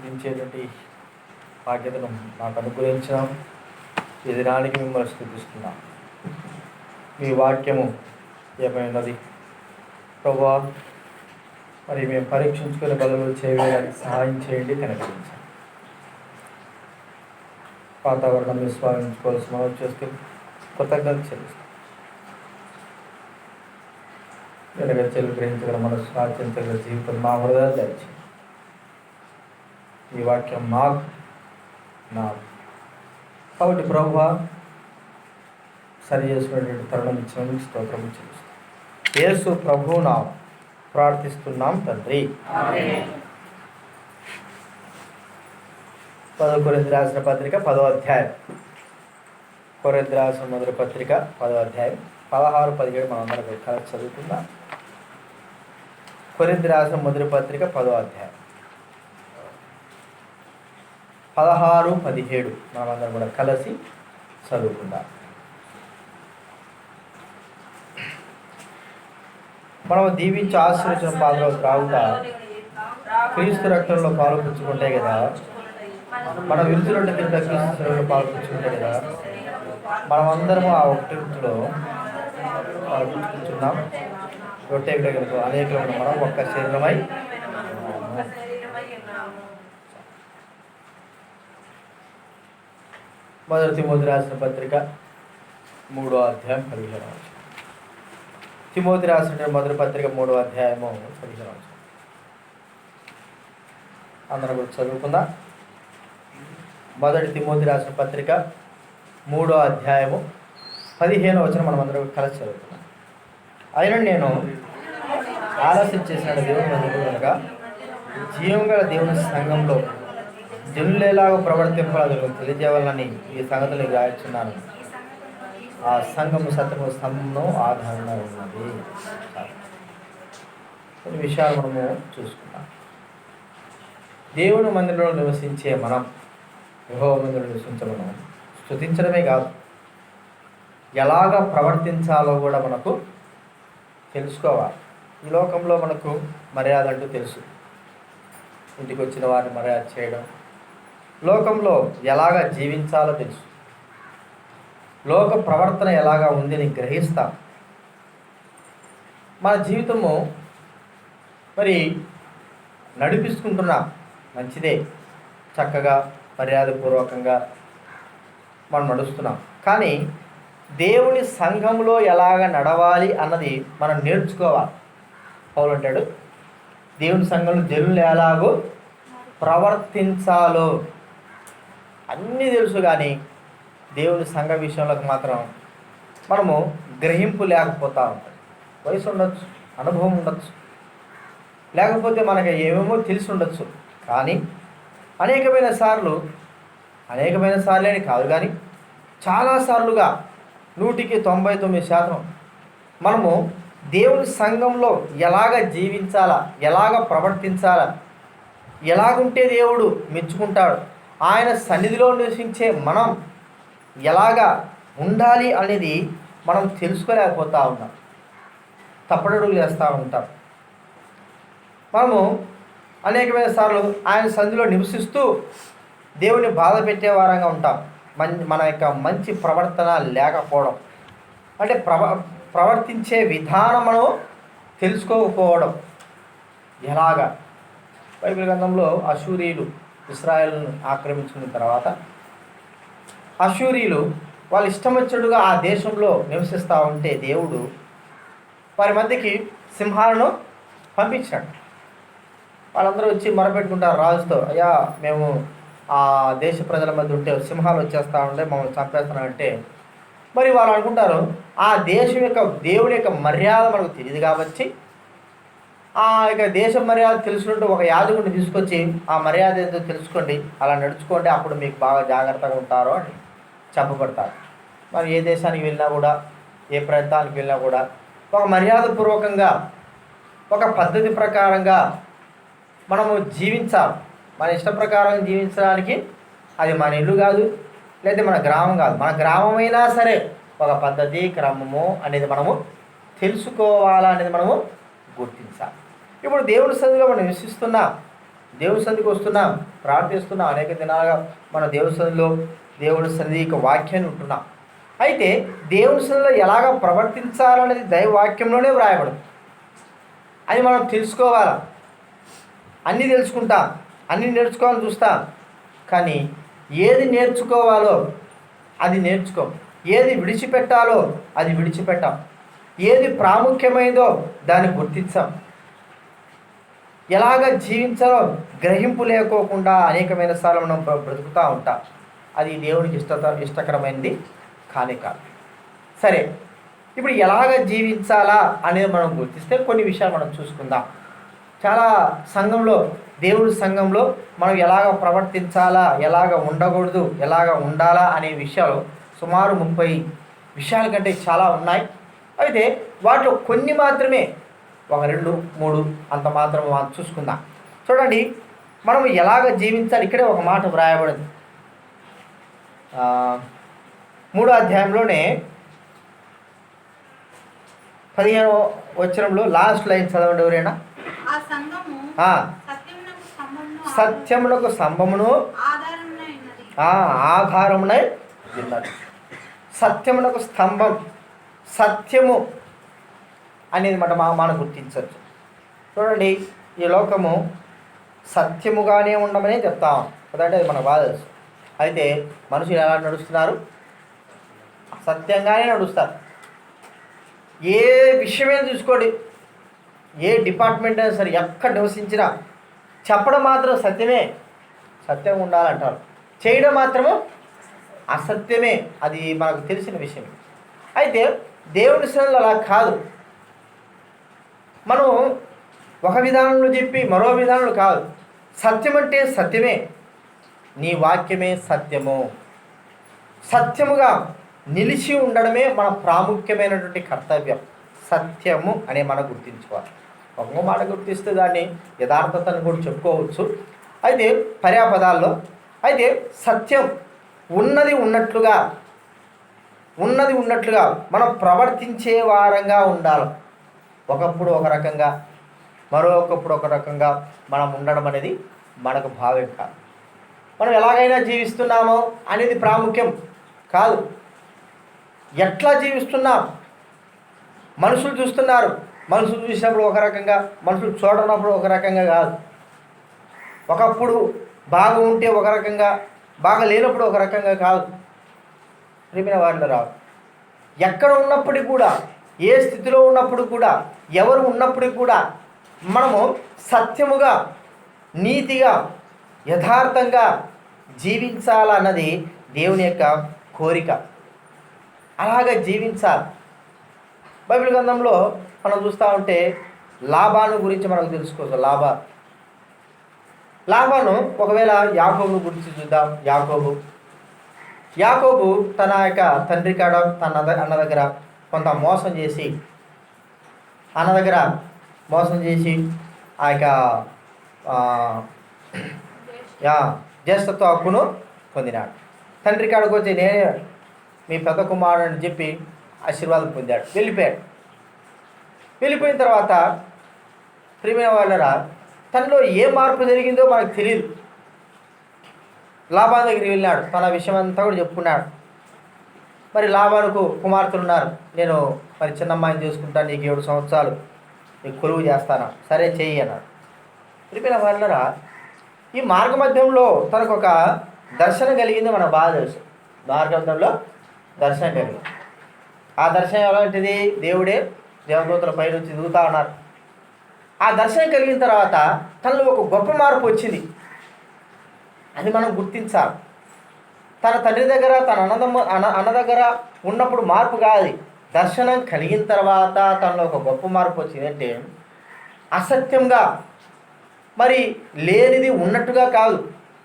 స్తుతించేటువంటి బాధ్యతను నాకు అనుగ్రహించాం. ఈ దినానికి మిమ్మల్ని స్తుతిస్తున్నాం. మీ వాక్యము ఏమైనది ప్రభువా, మరి మేము పరీక్షించుకునే బదులు చేయడానికి సహాయం చేయండి, కనికరించండి. వాతావరణం విశ్వాసించుకోవాల్సిన మనం చేస్తూ కృతజ్ఞత చెల్లిస్తాం. వెనగచ్చలు గ్రహించగల మనసు, ఆచరించగల జీవితం మా హృదయాలు దయచేయండి. ఈ వాక్యం నాకు కాబట్టి ప్రభువా, సరి చేసుకునేటువంటి తరుణం ఇచ్చినందుకు స్తోత్రం చెల్లిస్తాం. యేసు ప్రభువు నామమున ప్రార్థిస్తున్నాం తండ్రి. కొరింథీయులకు రాసిన పత్రిక 10వ అధ్యాయం. కొరింథీయులకు రాసిన మొదటి పత్రిక 10వ అధ్యాయం 16, 17 మనందరం కలిసి చదువుకుందాం. కొరింథీయులకు రాసిన మొదటి పత్రిక 10వ అధ్యాయం 16, 17 మనమందరం కూడా కలిసి చదువుకుందాం. మనం దీవించి ఆశీర్వచన పాత్రలో త్రాగుతా క్రీస్తు రక్తంలో పాలు పుచ్చుకుంటే కదా, మన విరుచులుంటే తింటా క్రీస్తు శరీరంలో పాలు పుచ్చుకుంటే కదా, మనమందరము ఆ ఒకటి విరుచులో పాలు పుచ్చుకుంటున్నాం. రొట్టె కనుక అనేకమైన మనం ఒక్క శరీరమై మొదటి తిమోతి రాసిన పత్రిక 3వ అధ్యాయం 15వ వచనం. తిమోతి రాసిన మొదటి పత్రిక 3వ అధ్యాయము 15వ వచనం. అందరం కూడా చదువుకుందాం. మొదటి తిమోతి రాసిన పత్రిక 3వ అధ్యాయము 15వ వచనం మనం అందరం కలిసి చదువుకున్నాం. అయినా నేను ఆలస్యం చేసిన దేవుని మందిరం కనుక జీవం గల దేవుని సంఘంలో జనులేలాగా ప్రవర్తింపాలని తెలియజేయాలని ఈ సంగతులు రాయించున్నాను. ఆ సంఘము సత్యము స్తంభంలో ఆధారంగా ఉన్నది. కొన్ని విషయాలు మనము చూసుకున్నాం. దేవుని మందిరంలో నివసించే మనం, యెహోవా మందిరంలో నివసించే మనం స్తుతించడమే కాదు, ఎలాగ ప్రవర్తించాలో కూడా మనకు తెలుసుకోవాలి. ఈ లోకంలో మనకు మర్యాద అంటూ తెలుసు. ఇంటికి వచ్చిన వారిని మర్యాద చేయడం, లోకంలో ఎలాగ జీవించాలో తెలుసు, లోక ప్రవర్తన ఎలాగా ఉంది అని గ్రహిస్తాం. మన జీవితము మరి నడిపిస్తుంటున్నాం, మంచిదే, చక్కగా మర్యాదపూర్వకంగా మనం నడుస్తున్నాం. కానీ దేవుని సంఘంలో ఎలాగ నడవాలి అన్నది మనం నేర్చుకోవాలి. పౌలు అంటాడు, దేవుని సంఘంలో జనులు ఎలాగో ప్రవర్తించాలో అన్నీ తెలుసు, కానీ దేవుని సంఘ విషయంలోకి మాత్రం మనము గ్రహింపు లేకపోతూ ఉంటుంది. వయసు ఉండొచ్చు, అనుభవం ఉండొచ్చు, లేకపోతే మనకి ఏమేమో తెలిసి ఉండొచ్చు. కానీ అనేకమైన సార్లు అని కాదు, కానీ చాలాసార్లుగా 100% మనము దేవుని సంఘంలో ఎలాగ జీవించాలా, ఎలాగ ప్రవర్తించాలా, ఎలాగుంటే దేవుడు మెచ్చుకుంటాడు, ఆయన సన్నిధిలో నివసించే మనం ఎలాగా ఉండాలి అనేది మనం తెలుసుకోలేకపోతూ ఉన్నాం. తప్పడడుగులు వేస్తూ ఉంటాం. మనము అనేకమైన సార్లు ఆయన సన్నిధిలో నివసిస్తూ దేవుని బాధ పెట్టే వారంగా ఉంటాం. మన యొక్క మంచి ప్రవర్తన లేకపోవడం, అంటే ప్రవర్తించే విధానమును తెలుసుకోకపోవడం. ఎలాగా బైబిల్ గ్రంథంలో అశూరీయులు ఇశ్రాయేలును ఆక్రమించుకున్న తర్వాత అశూరీయులు వాళ్ళు ఇష్టం వచ్చినట్టుగా ఆ దేశంలో నివసిస్తూ ఉంటే దేవుడు వారి మధ్యకి సింహాలను పంపించాడు. వాళ్ళందరూ వచ్చి మొరపెట్టుకుంటారు రాజుతో, అయ్యా మేము ఆ దేశ ప్రజల మధ్య ఉంటే సింహాలు వచ్చేస్తూ ఉంటే మమ్మల్ని చంపేస్తున్నామంటే, మరి వాళ్ళు అనుకుంటారు ఆ దేశం యొక్క దేవుని యొక్క మర్యాద మనకు తెలియదు కాబట్టి ఆ యొక్క దేశ మర్యాద తెలుసుకుంటూ ఒక యాజకుడిని తీసుకొచ్చి ఆ మర్యాద ఏదో తెలుసుకోండి, అలా నడుచుకోండి, అప్పుడు మీకు బాగా జాగ్రత్తగా ఉంటారో అని చెప్పబడతారు. మరి ఏ దేశానికి వెళ్ళినా కూడా, ఏ ప్రాంతానికి వెళ్ళినా కూడా ఒక మర్యాదపూర్వకంగా, ఒక పద్ధతి ప్రకారంగా మనము జీవించాలి. మన ఇష్ట ప్రకారం జీవించడానికి అది మన ఇల్లు కాదు, లేదా మన గ్రామం కాదు. మన గ్రామమైనా సరే ఒక పద్ధతి క్రమము అనేది మనము తెలుసుకోవాలనేది మనము గుర్తించాలి. ఇప్పుడు దేవుని సన్నిధిలో మనం నివసిస్తున్నా, దేవుని సన్నిధికి వస్తున్నాం, ప్రార్థిస్తున్నాం, అనేక దినాలుగా మన దేవుని సన్నిధిలో దేవుని సన్నిధి యొక్క వాక్యాన్ని ఉంటున్నాం. అయితే దేవుని సన్నిధిలో ఎలాగ ప్రవర్తించాలనేది దైవవాక్యంలోనే వ్రాయబడింది. అది మనం తెలుసుకోవాలా. అన్నీ తెలుసుకుంటాం, అన్నీ నేర్చుకోవాలని చూస్తాం, కానీ ఏది నేర్చుకోవాలో అది నేర్చుకోం, ఏది విడిచిపెట్టాలో అది విడిచిపెట్టాం, ఏది ప్రాముఖ్యమైందో దాన్ని గుర్తించాం. ఎలాగ జీవించాలో గ్రహింపు లేకోకుండా అనేకమైన సార్లు మనం బ్రతుకుతూ ఉంటాం. అది దేవునికి ఇష్టకరమైనది కానే కాదు. సరే, ఇప్పుడు ఎలాగ జీవించాలా అనేది మనం గుర్తిస్తే కొన్ని విషయాలు మనం చూసుకుందాం. చాలా సంఘంలో, దేవుడి సంఘంలో మనం ఎలాగ ప్రవర్తించాలా, ఎలాగ ఉండకూడదు, ఎలాగ ఉండాలా అనే విషయాలు సుమారు 30 విషయాల కంటే చాలా ఉన్నాయి. అయితే వాటిలో కొన్ని మాత్రమే, ఒక 2, 3 అంత మాత్రం మనం చూసుకుందాం. చూడండి, మనం ఎలాగ జీవించాలి. ఇక్కడే ఒక మాట వ్రాయబడింది. 3వ అధ్యాయంలోనే 15వ వచనంలో లాస్ట్ లైన్ చదవండి ఎవరైనా. సత్యమునకు స్తంభమును ఆధారమునై ఉన్నది. సత్యమునకు స్తంభం, సత్యము అనేది మనం గుర్తించవచ్చు. చూడండి, ఈ లోకము సత్యముగానే ఉండమని చెప్తాం కదంటే అది మనకు బాధ. అయితే మనుషులు ఎలా నడుస్తున్నారు? సత్యంగానే నడుస్తారు. ఏ విషయమైనా చూసుకోండి, ఏ డిపార్ట్మెంట్ అయినా సరే, ఎక్కడ నివసించినా చెప్పడం మాత్రం సత్యమే, సత్యం ఉండాలంటారు. చేయడం మాత్రము అసత్యమే. అది మనకు తెలిసిన విషయమే. అయితే దేవుని సన్నిధిలో అలా కాదు. మనం ఒక విధానంలో చెప్పి మరో విధానంలో కాదు. సత్యం అంటే సత్యమే, నీ వాక్యమే సత్యము. సత్యముగా నిలిచి ఉండడమే మన ప్రాముఖ్యమైనటువంటి కర్తవ్యం. సత్యము అనే మనం గుర్తించుకోవాలి. ఒక మాట గుర్తిస్తే దాన్ని యథార్థతను కూడా చెప్పుకోవచ్చు. అయితే పర్యాపదాల్లో అయితే సత్యం ఉన్నది ఉన్నట్లుగా మనం ప్రవర్తించే వారంగా ఉండాలి. ఒకప్పుడు ఒక రకంగా, మరొకప్పుడు ఒక రకంగా మనం ఉండడం అనేది మనకు భావ్యం కాదు. మనం ఎలాగైనా జీవిస్తున్నామో అనేది ప్రాముఖ్యం కాదు. ఎట్లా జీవిస్తున్నాం, మనుషులు చూస్తున్నారు, మనుషులు చూసినప్పుడు ఒక రకంగా, మనుషులు చూడనప్పుడు ఒక రకంగా కాదు. ఒకప్పుడు బాగా ఉంటే ఒక రకంగా, బాగా లేనప్పుడు ఒక రకంగా కాదు. ప్రియమైన వారిలో రావు. ఎక్కడ ఉన్నప్పటికీ కూడా, ఏ స్థితిలో ఉన్నప్పుడు కూడా, ఎవరు ఉన్నప్పటికీ కూడా మనము సత్యముగా, నీతిగా, యథార్థంగా జీవించాలన్నది దేవుని యొక్క కోరిక. అలాగా జీవించాలి. బైబిల్ గ్రంథంలో మనం చూస్తూ ఉంటే లాబాను గురించి మనకు తెలుసుకోవచ్చు. లాబాను ఒకవేళ యాకోబు గురించి చూద్దాం. యాకోబు తన యొక్క తండ్రి కాడ తన అన్న దగ్గర కొంత మోసం చేసి, ఆ యొక్క జ్యేష్ఠత్వ హక్కును పొందినాడు. తండ్రి కాడికి వచ్చి నేనే మీ పెద్ద కుమారుడు అని చెప్పి ఆశీర్వాదం పొందాడు. వెళ్ళిపోయిన తర్వాత ప్రియమైన వాళ్ళరా, తనలో ఏ మార్పు జరిగిందో మనకు తెలియదు. లాబాను దగ్గరికి వెళ్ళినాడు, తన విషయం అంతా కూడా చెప్పుకున్నాడు. మరి లాబానుకు కుమార్తెలు ఉన్నారు. నేను మరి చిన్నమ్మాయిని చేసుకుంటాను, నీకు 7 సంవత్సరాలు నీకు కొలువు చేస్తాను, సరే చెయ్యి అన్నాడు. ప్రియమైన వాళ్ళరా, ఈ మార్గ మధ్యంలో తనకు ఒక దర్శనం కలిగింది. మనకు బాగా తెలుసు. మార్గంలో దర్శనం కలిగింది. ఆ దర్శనం ఎలాంటిది? దేవుడే దేవదూతల పై నుంచి దిగుతూ ఉన్నారు. ఆ దర్శనం కలిగిన తర్వాత తనలో ఒక గొప్ప మార్పు వచ్చింది. అది మనం గుర్తించాలి. తన తండ్రి దగ్గర, తన అన్న దగ్గర ఉన్నప్పుడు మార్పు కాదు. దర్శనం కలిగిన తర్వాత తనలో ఒక గొప్ప మార్పు వచ్చింది. అంటే అసత్యంగా, మరి లేనిది ఉన్నట్టుగా కాదు,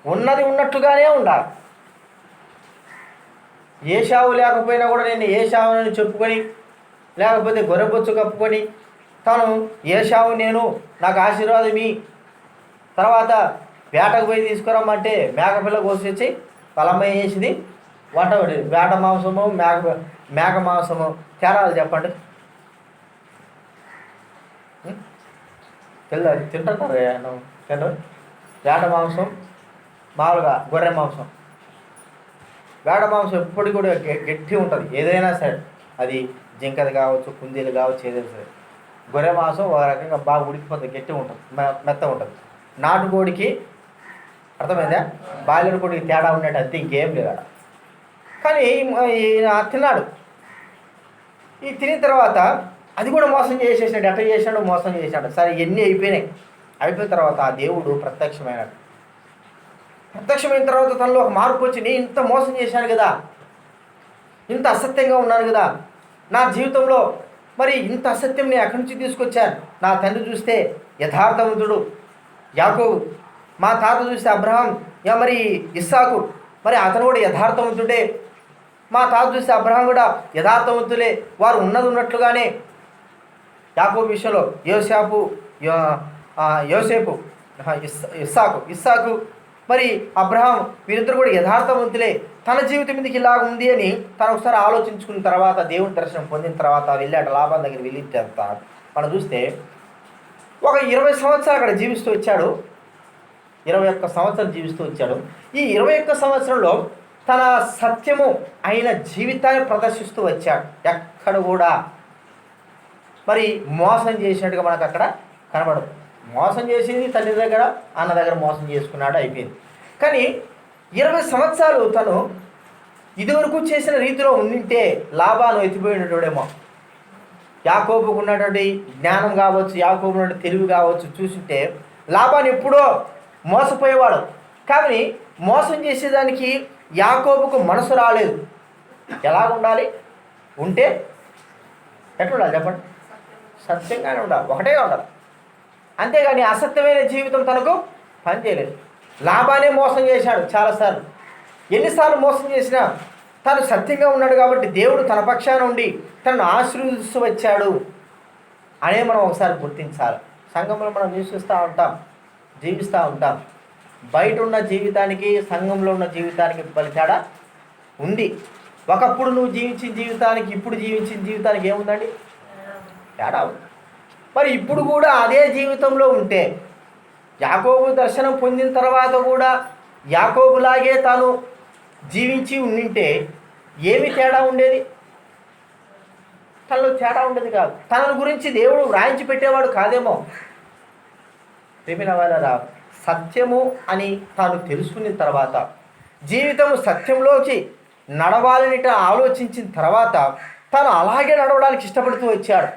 ఉన్నది ఉన్నట్టుగానే ఉండాలి. ఏశావు లేకపోయినా కూడా నేను ఏశావుని చెప్పుకొని, లేకపోతే గొర్రెబొచ్చు కప్పుకొని తను ఏశావు, నేను నాకు ఆశీర్వాదమి, తర్వాత వేటకు పోయి తీసుకురమ్మంటే మేకపిల్ల కోసి పలమయ్య వేసింది వంట వేట మాంసము మేక మాంసము తేడాలు చెప్పండి. తింటారు తింటారు. వేట మాంసం, మామూలుగా గొర్రె మాంసం. వేట మాంసం ఎప్పటికి కూడా గట్టి ఉంటుంది, ఏదైనా సరే. అది జింకది కావచ్చు, కుందేలు కావచ్చు, ఏదైనా సరే. గొర్రె మాంసం ఒక రకంగా బాగా ఉడికిపోతుంది, గట్టిగా ఉంటుంది, మెత్తగా ఉంటుంది. నాటుకోడికి అర్థమైందా, బాయిలర్ కోడికి తేడా ఉన్నట్టు అంతే, ఇంకేం లేదు అక్కడ. కానీ తిన్నాడు. ఈ తినిన తర్వాత అది కూడా మోసం చేసేసాడు. ఎట్లా చేశాడు, మోసం చేశాడు. సరే ఎన్ని అయిపోయినాయి. అయిపోయిన తర్వాత ఆ దేవుడు ప్రత్యక్షమైనాడు. ప్రత్యక్షమైన తర్వాత తనలో ఒక మార్పు వచ్చి, నేను ఇంత మోసం చేశాను కదా, ఇంత అసత్యంగా ఉన్నాను కదా, నా జీవితంలో మరి ఇంత అసత్యం నేను ఎక్కడి నుంచి తీసుకొచ్చాను. నా తండ్రి చూస్తే యథార్థవంతుడు యాకోబు, మా తాత చూస్తే అబ్రహాం, మరి ఇస్సాకు, మరి అతను కూడా యథార్థవంతుడే. మా తాత చూస్తే అబ్రహాం కూడా యథార్థవంతులే. వారు ఉన్నది ఉన్నట్లుగానే యాకోబు విషయంలో యోసేపు, ఇస్సాకు, మరి అబ్రహాం, వీరిద్దరు కూడా యథార్థవంతులే. తన జీవితం మీదకి ఇలాగ ఉంది అని తను ఒకసారి ఆలోచించుకున్న తర్వాత, దేవుని దర్శనం పొందిన తర్వాత వెళ్ళాడు. లాభాన్ దగ్గర వెళ్ళి మనం చూస్తే ఒక 20 సంవత్సరాలు అక్కడ జీవిస్తూ వచ్చాడు. 21 సంవత్సరం జీవిస్తూ వచ్చాడు. ఈ 21 సంవత్సరంలో తన సత్యము అయిన జీవితాన్ని ప్రదర్శిస్తూ వచ్చాడు. ఎక్కడ కూడా మరి మోసం చేసినట్టుగా మనకు అక్కడ కనబడదు. మోసం చేసింది తండ్రి దగ్గర, అన్న దగ్గర మోసం చేసుకున్నాడు, అయిపోయింది. కానీ 20 సంవత్సరాలు తను ఇదివరకు చేసిన రీతిలో ఉండింటే లాభాను ఎత్తిపోయినట్టుడేమో. యాకోబుకు ఉన్నటువంటి జ్ఞానం కావచ్చు, యాకోబు ఉన్నటువంటి తెలివి కావచ్చు చూసింటే లాభాన్ని ఎప్పుడో మోసపోయేవాడు. కానీ మోసం చేసేదానికి యాకోబుకు మనసు రాలేదు. ఎలా ఉండాలి, ఉంటే ఎట్లా ఉండాలి చెప్పండి, సత్యంగానే ఉండాలి, ఒకటే ఉండాలి. అంతేగాని అసత్యమైన జీవితం తనకు పనిచేయలేదు. లాభానే మోసం చేశాడు చాలాసార్లు. ఎన్నిసార్లు మోసం చేసినా తను సత్యంగా ఉన్నాడు కాబట్టి దేవుడు తన పక్షాన ఉండి తనను ఆశీర్వదిస్తూ వచ్చాడు అనే మనం ఒకసారి గుర్తించాలి. సంఘంలో మనం జీవిస్తూ ఉంటాం. బయట ఉన్న జీవితానికి, సంఘంలో ఉన్న జీవితానికి తేడా ఉంది. ఒకప్పుడు నువ్వు జీవించిన జీవితానికి, ఇప్పుడు జీవించిన జీవితానికి ఏముందండి, తేడా ఉంది. మరి ఇప్పుడు కూడా అదే జీవితంలో ఉంటే, యాకోబు దర్శనం పొందిన తర్వాత కూడా యాకోబులాగే తాను జీవించి ఉండింటే ఏమి తేడా ఉండేది? తనలో తేడా ఉండేది కాదు. తన గురించి దేవుడు వ్రాయించి పెట్టేవాడు కాదేమో. ప్రేమిన వాళ్ళరా, సత్యము అని తాను తెలుసుకున్న తర్వాత, జీవితము సత్యంలోకి నడవాలని ఆలోచించిన తర్వాత తాను అలాగే నడవడానికి ఇష్టపడుతూ వచ్చాడు.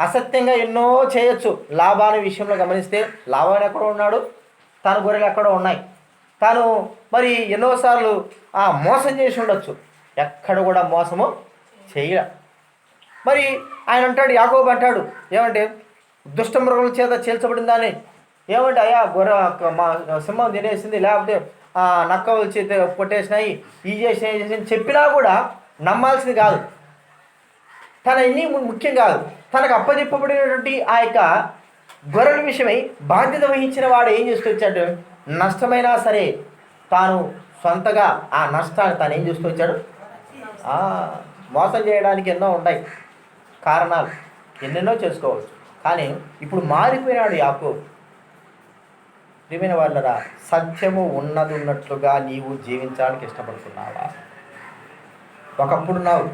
అసత్యంగా ఎన్నో చేయొచ్చు. లాభాన్ని విషయంలో గమనిస్తే లాభాన్ని ఎక్కడో ఉన్నాడు, తన గొర్రెలు ఎక్కడో ఉన్నాయి. తాను మరి ఎన్నోసార్లు మోసం చేసి ఉండొచ్చు, ఎక్కడ కూడా మోసము చేయ. మరి ఆయన అంటాడు, యాకోబు అంటాడు, ఏమంటే దుష్ట మృగముల చేత చేల్చబడిందని. ఏమంటే అయ్యా గొర్రె సింహం తినేసింది, లేకపోతే నక్కలు చేత కొట్టేసినాయి, ఈ చేసి చెప్పినా కూడా నమ్మాల్సింది కాదు. తన ఇన్ని ముఖ్యం కాదు. తనకు అప్పచెప్పబడినటువంటి ఆ యొక్క గొర్రెల విషయమై బాధ్యత వహించిన వాడు ఏం చేస్తూ వచ్చాడు? నష్టమైనా సరే తాను సొంతగా ఆ నష్టాన్ని తాను ఏం చేస్తూ వచ్చాడు? మోసం చేయడానికి ఎన్నో ఉన్నాయి కారణాలు, ఎన్నెన్నో చేసుకోవచ్చు. కానీ ఇప్పుడు మారిపోయినాడు యాకోబు. ప్రియమైన వాళ్ళరా, సత్యము ఉన్నది ఉన్నట్లుగా నీవు జీవించడానికి ఇష్టపడుతున్నావా? ఒకప్పుడు ఉన్నావు,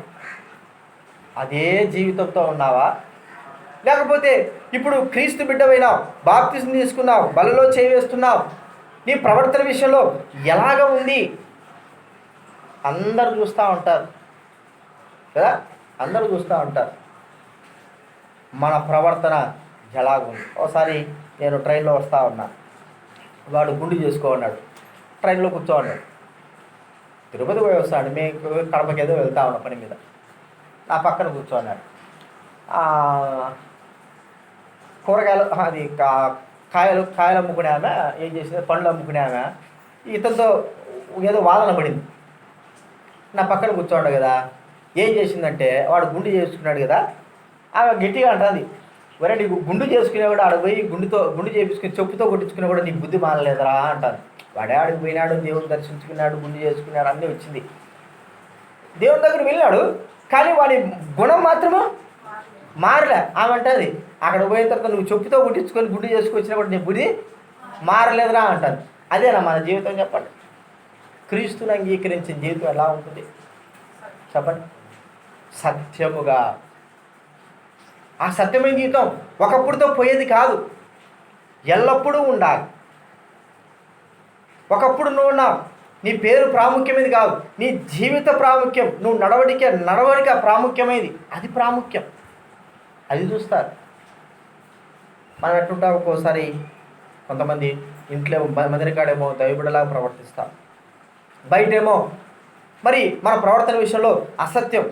అదే జీవితంతో ఉన్నావా? లేకపోతే ఇప్పుడు క్రీస్తు బిడ్డవైనావు, బాప్తిసం తీసుకున్నావు, బలలో చేవేస్తున్నావు, నీ ప్రవర్తన విషయంలో ఎలాగ ఉంది? అందరూ చూస్తూ ఉంటారు కదా, అందరూ చూస్తూ ఉంటారు మన ప్రవర్తన ఎలాగుంది. ఒకసారి నేను ట్రైన్లో వస్తూ ఉన్నా, వాడు గుండు చేసుకోన్నాడు, ట్రైన్లో కూర్చోన్నాడు. తిరుపతి పోయి వస్తాడు, మేము కడపకి ఏదో వెళ్తా ఉన్నాం పని మీద. నా పక్కన కూర్చోన్నాడు. కూరగాయలు అది కాయలు అమ్ముకునే ఆమె ఏం చేసింది, పండ్లు అమ్ముకునే ఆమె ఇతనితో ఏదో వాదన పడింది. నా పక్కన కూర్చోండు కదా, ఏం చేసిందంటే వాడు గుండు చేసుకున్నాడు కదా, ఆమె గట్టిగా అంటుంది, వరే నీకు గుండు చేసుకునే కూడా ఆడ పోయి గుండు చేపించుకుని చెప్పుతో కొట్టించుకునే కూడా నీకు బుద్ధి మానలేదురా అంటాను. వాడే ఆడికి పోయినాడు, దేవుని దర్శించుకున్నాడు, గుండు చేసుకున్నాడు, అన్నీ వచ్చింది, దేవుని దగ్గర వెళ్ళాడు. కానీ వాడి గుణం మాత్రము మారలే. ఆమె అంటుంది, అక్కడ పోయిన తర్వాత నువ్వు చెప్పుతో కొట్టించుకొని గుండు చేసుకొచ్చినా కూడా నీ బుద్ధి మారలేదురా అంటారు. అదేనా మన జీవితం చెప్పండి? క్రీస్తుని అంగీకరించిన జీవితం ఎలా ఉంటుంది చెప్పండి? సత్యముగా. ఆ సత్యమైన జీవితం ఒకప్పుడుతో పోయేది కాదు, ఎల్లప్పుడూ ఉండాలి. ఒకప్పుడు నువ్వు ఉన్నావు, నీ పేరు ప్రాముఖ్యమైనది కాదు, నీ జీవిత ప్రాముఖ్యం. నువ్వు నడవడిక ప్రాముఖ్యమైనది, అది ప్రాముఖ్యం. అది చూస్తారు. మనం ఎట్లుంటాం, ఒక్కోసారి కొంతమంది ఇంట్లో మందిరికాడేమో దైవబిడ్డలాగా ప్రవర్తిస్తాం, బయటేమో మరి మన ప్రవర్తన విషయంలో అసత్యం.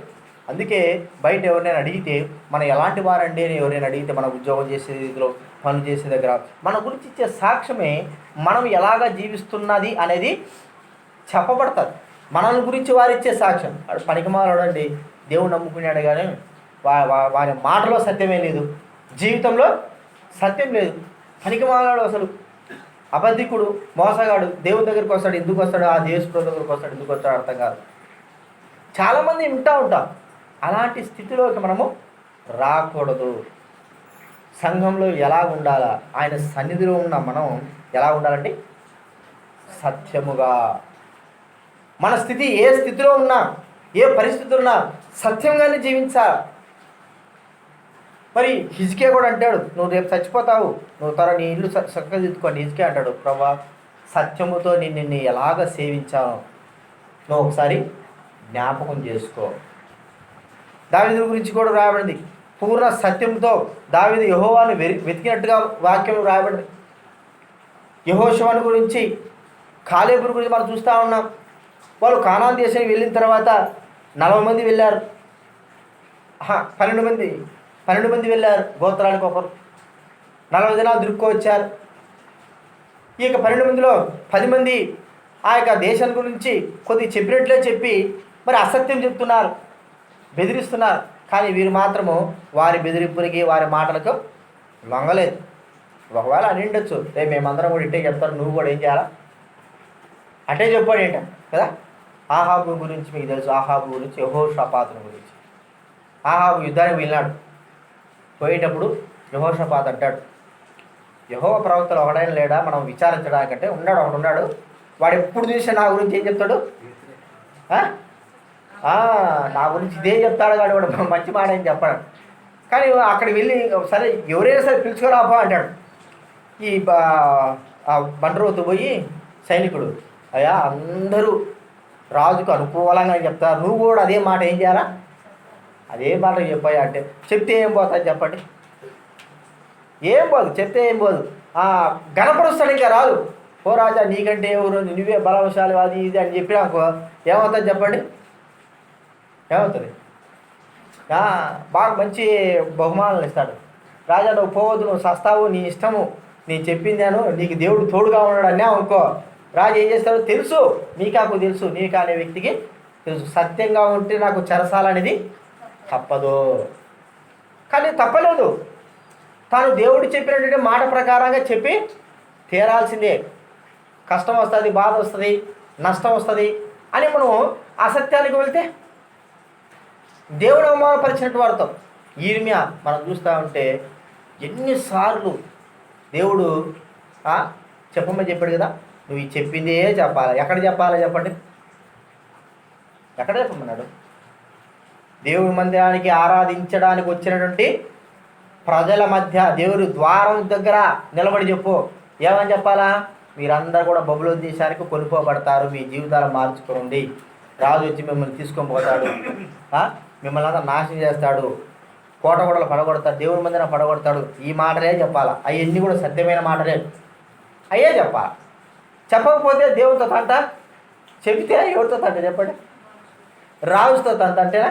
అందుకే బయట ఎవరినైనా అడిగితే మనం ఎలాంటి వారండి అని ఎవరైనా అడిగితే, మన ఉద్యోగం చేసే ఇదిలో, పనులు చేసే దగ్గర మన గురించి ఇచ్చే సాక్ష్యమే మనం ఎలాగ జీవిస్తున్నది అనేది చెప్పబడుతుంది. మన గురించి వారు ఇచ్చే సాక్ష్యం. వాడు పనికిమాలాడండి, దేవుడు నమ్ముకున్నాడు కానీ వారి మాటలో సత్యమే లేదు, జీవితంలో సత్యం లేదు. పనికిమాలాడు, అసలు అబద్ధికుడు, మోసగాడు. దేవుని దగ్గరికి వస్తాడు, ఎందుకు వస్తాడు? ఆ దేశప్రభు దగ్గరికి వస్తాడు, ఎందుకు వస్తాడు అర్థం కాదు. చాలామంది వింటూ ఉంటాం. అలాంటి స్థితిలోకి మనము రాకూడదు. సంఘంలో ఎలా ఉండాలా? ఆయన సన్నిధిలో ఉన్న మనం ఎలా ఉండాలంటే సత్యముగా. మన స్థితి ఏ స్థితిలో ఉన్నా, ఏ పరిస్థితుల్లో ఉన్నా సత్యంగానే జీవించాలి. మరి హిజ్కియా కూడా అంటాడు, నువ్వు రేపు చచ్చిపోతావు, నువ్వు నీ ఇల్లు చక్కగా దిద్దుకోండి. హిజ్కియా అంటాడు, ప్రభా సత్యముతో నిన్ను ఎలాగ సేవించాను నువ్వు ఒకసారి జ్ఞాపకం చేసుకో. దావీదు గురించి కూడా రాయబడింది, పూర్ణ సత్యంతో దావీదు యెహోవాను వెతికినట్టుగా వాక్యం రాయబడింది. యెహోషువను గురించి, కాలేబు గురించి మనం చూస్తూ ఉన్నాం. వాళ్ళు కానాన్ దేశానికి వెళ్ళిన తర్వాత 40 మంది వెళ్ళారు, 12 మంది వెళ్ళారు గోత్రానికి ఒకరు. 40 దినాలు దిరుక్కొచ్చారు. ఈ యొక్క 12 మందిలో 10 మంది ఆ యొక్క దేశం గురించి కొద్దిగా చెప్పినట్లే చెప్పి మరి అసత్యం చెప్తున్నారు, బెదిరిస్తున్నారు. కానీ వీరు మాత్రము వారి బెదిరింపులకి, వారి మాటలకు లొంగలేదు. ఒకవేళ అని ఉండొచ్చు, రేపు మేమందరం కూడా ఇంటే చెప్తారు, నువ్వు కూడా ఏం చేయాలా అంటే చెప్పాడు ఏంట కదా. ఆహాబు గురించి మీకు తెలుసు, ఆహాబు గురించి, యెహోషాపాతుని గురించి. ఆహాబు యుద్ధానికి వెళ్ళాడు. పోయేటప్పుడు యెహోషాపాతు అంటాడు, యెహోవా ప్రవక్తలు ఒకడైనా లేడా మనం విచారించడానికంటే? ఒకడు ఉన్నాడు, వాడు ఎప్పుడు చూసినా నా గురించి ఏం చెప్తాడు? నా గురించి ఇదే చెప్తాడు కాదు, వాడు మంచి మాట ఏం చెప్పాడు. కానీ అక్కడికి వెళ్ళి సరే ఎవరైనా సరే పిలుచుకోరాపా అంటాడు. ఈ బండరోతు పోయి సైనికుడు, అయ్యా అందరూ రాజుకు అనుకూలంగా చెప్తారు, నువ్వు కూడా అదే మాట ఏం చేయాలా, అదే మాట చెప్పాయా అంటే, చెప్తే ఏం పోతుంది చెప్పండి? ఏం పోదు, చెప్తే ఏం పోదు. గణపరుస్తాడు, ఇంకా రాదు. ఓ రాజా నీకంటే ఎవరు, నువ్వే బలవశాలి, అది ఇది అని చెప్పినాకో ఏమవుతుంది చెప్పండి? ఏమవుతుంది? బాగా మంచి బహుమానాలు ఇస్తాడు. రాజా నువ్వు పోవద్దు, నువ్వు సస్తావు, నీ ఇష్టము, నేను చెప్పిందాను, నీకు దేవుడు తోడుగా ఉన్నాడు అన్నా అనుకో. రాజు ఏం చేస్తాడో తెలుసు, నీకాకు తెలుసు, నీకా అనే వ్యక్తికి తెలుసు. సత్యంగా ఉంటే నాకు చెరసాలనేది తప్పదు. కానీ తప్పలేదు, తాను దేవుడు చెప్పినటువంటి మాట ప్రకారంగా చెప్పి తీరాల్సిందే. కష్టం వస్తుంది, బాధ వస్తుంది, నష్టం వస్తుంది అని మనం అసత్యానికి వెళ్తే దేవుడు అవమానపరిచినట్టు వాడుతో. ఈర్మ్యా మనం చూస్తూ ఉంటే ఎన్నిసార్లు దేవుడు చెప్పమని చెప్పాడు కదా, నువ్వు చెప్పిందే చెప్పాలి. ఎక్కడ చెప్పాలా చెప్పండి? ఎక్కడ చెప్పమన్నాడు? దేవుడి మందిరానికి ఆరాధించడానికి వచ్చినటువంటి ప్రజల మధ్య దేవుడి ద్వారం దగ్గర నిలబడి చెప్పు. ఏమని చెప్పాలా? మీరందరూ కూడా బబులోను దేశానికి కొనుక్కోబడతారు, మీ జీవితాలు మార్చుకోండి, రాజు వచ్చి మిమ్మల్ని తీసుకొని పోతాడు, మిమ్మల్ని అంతా నాశనం చేస్తాడు, కోటగొడలు పడగొడతాడు, దేవుడి మందిరం పడగొడతాడు. ఈ మాటలే చెప్పాలా. అవన్నీ కూడా సత్యమైన మాటలే, అయ్యే చెప్పాలి. చెప్పకపోతే దేవుడితో తంట, చెబితే ఎవరితో తంట చెప్పండి? రాజుతో తంట అంటేనా?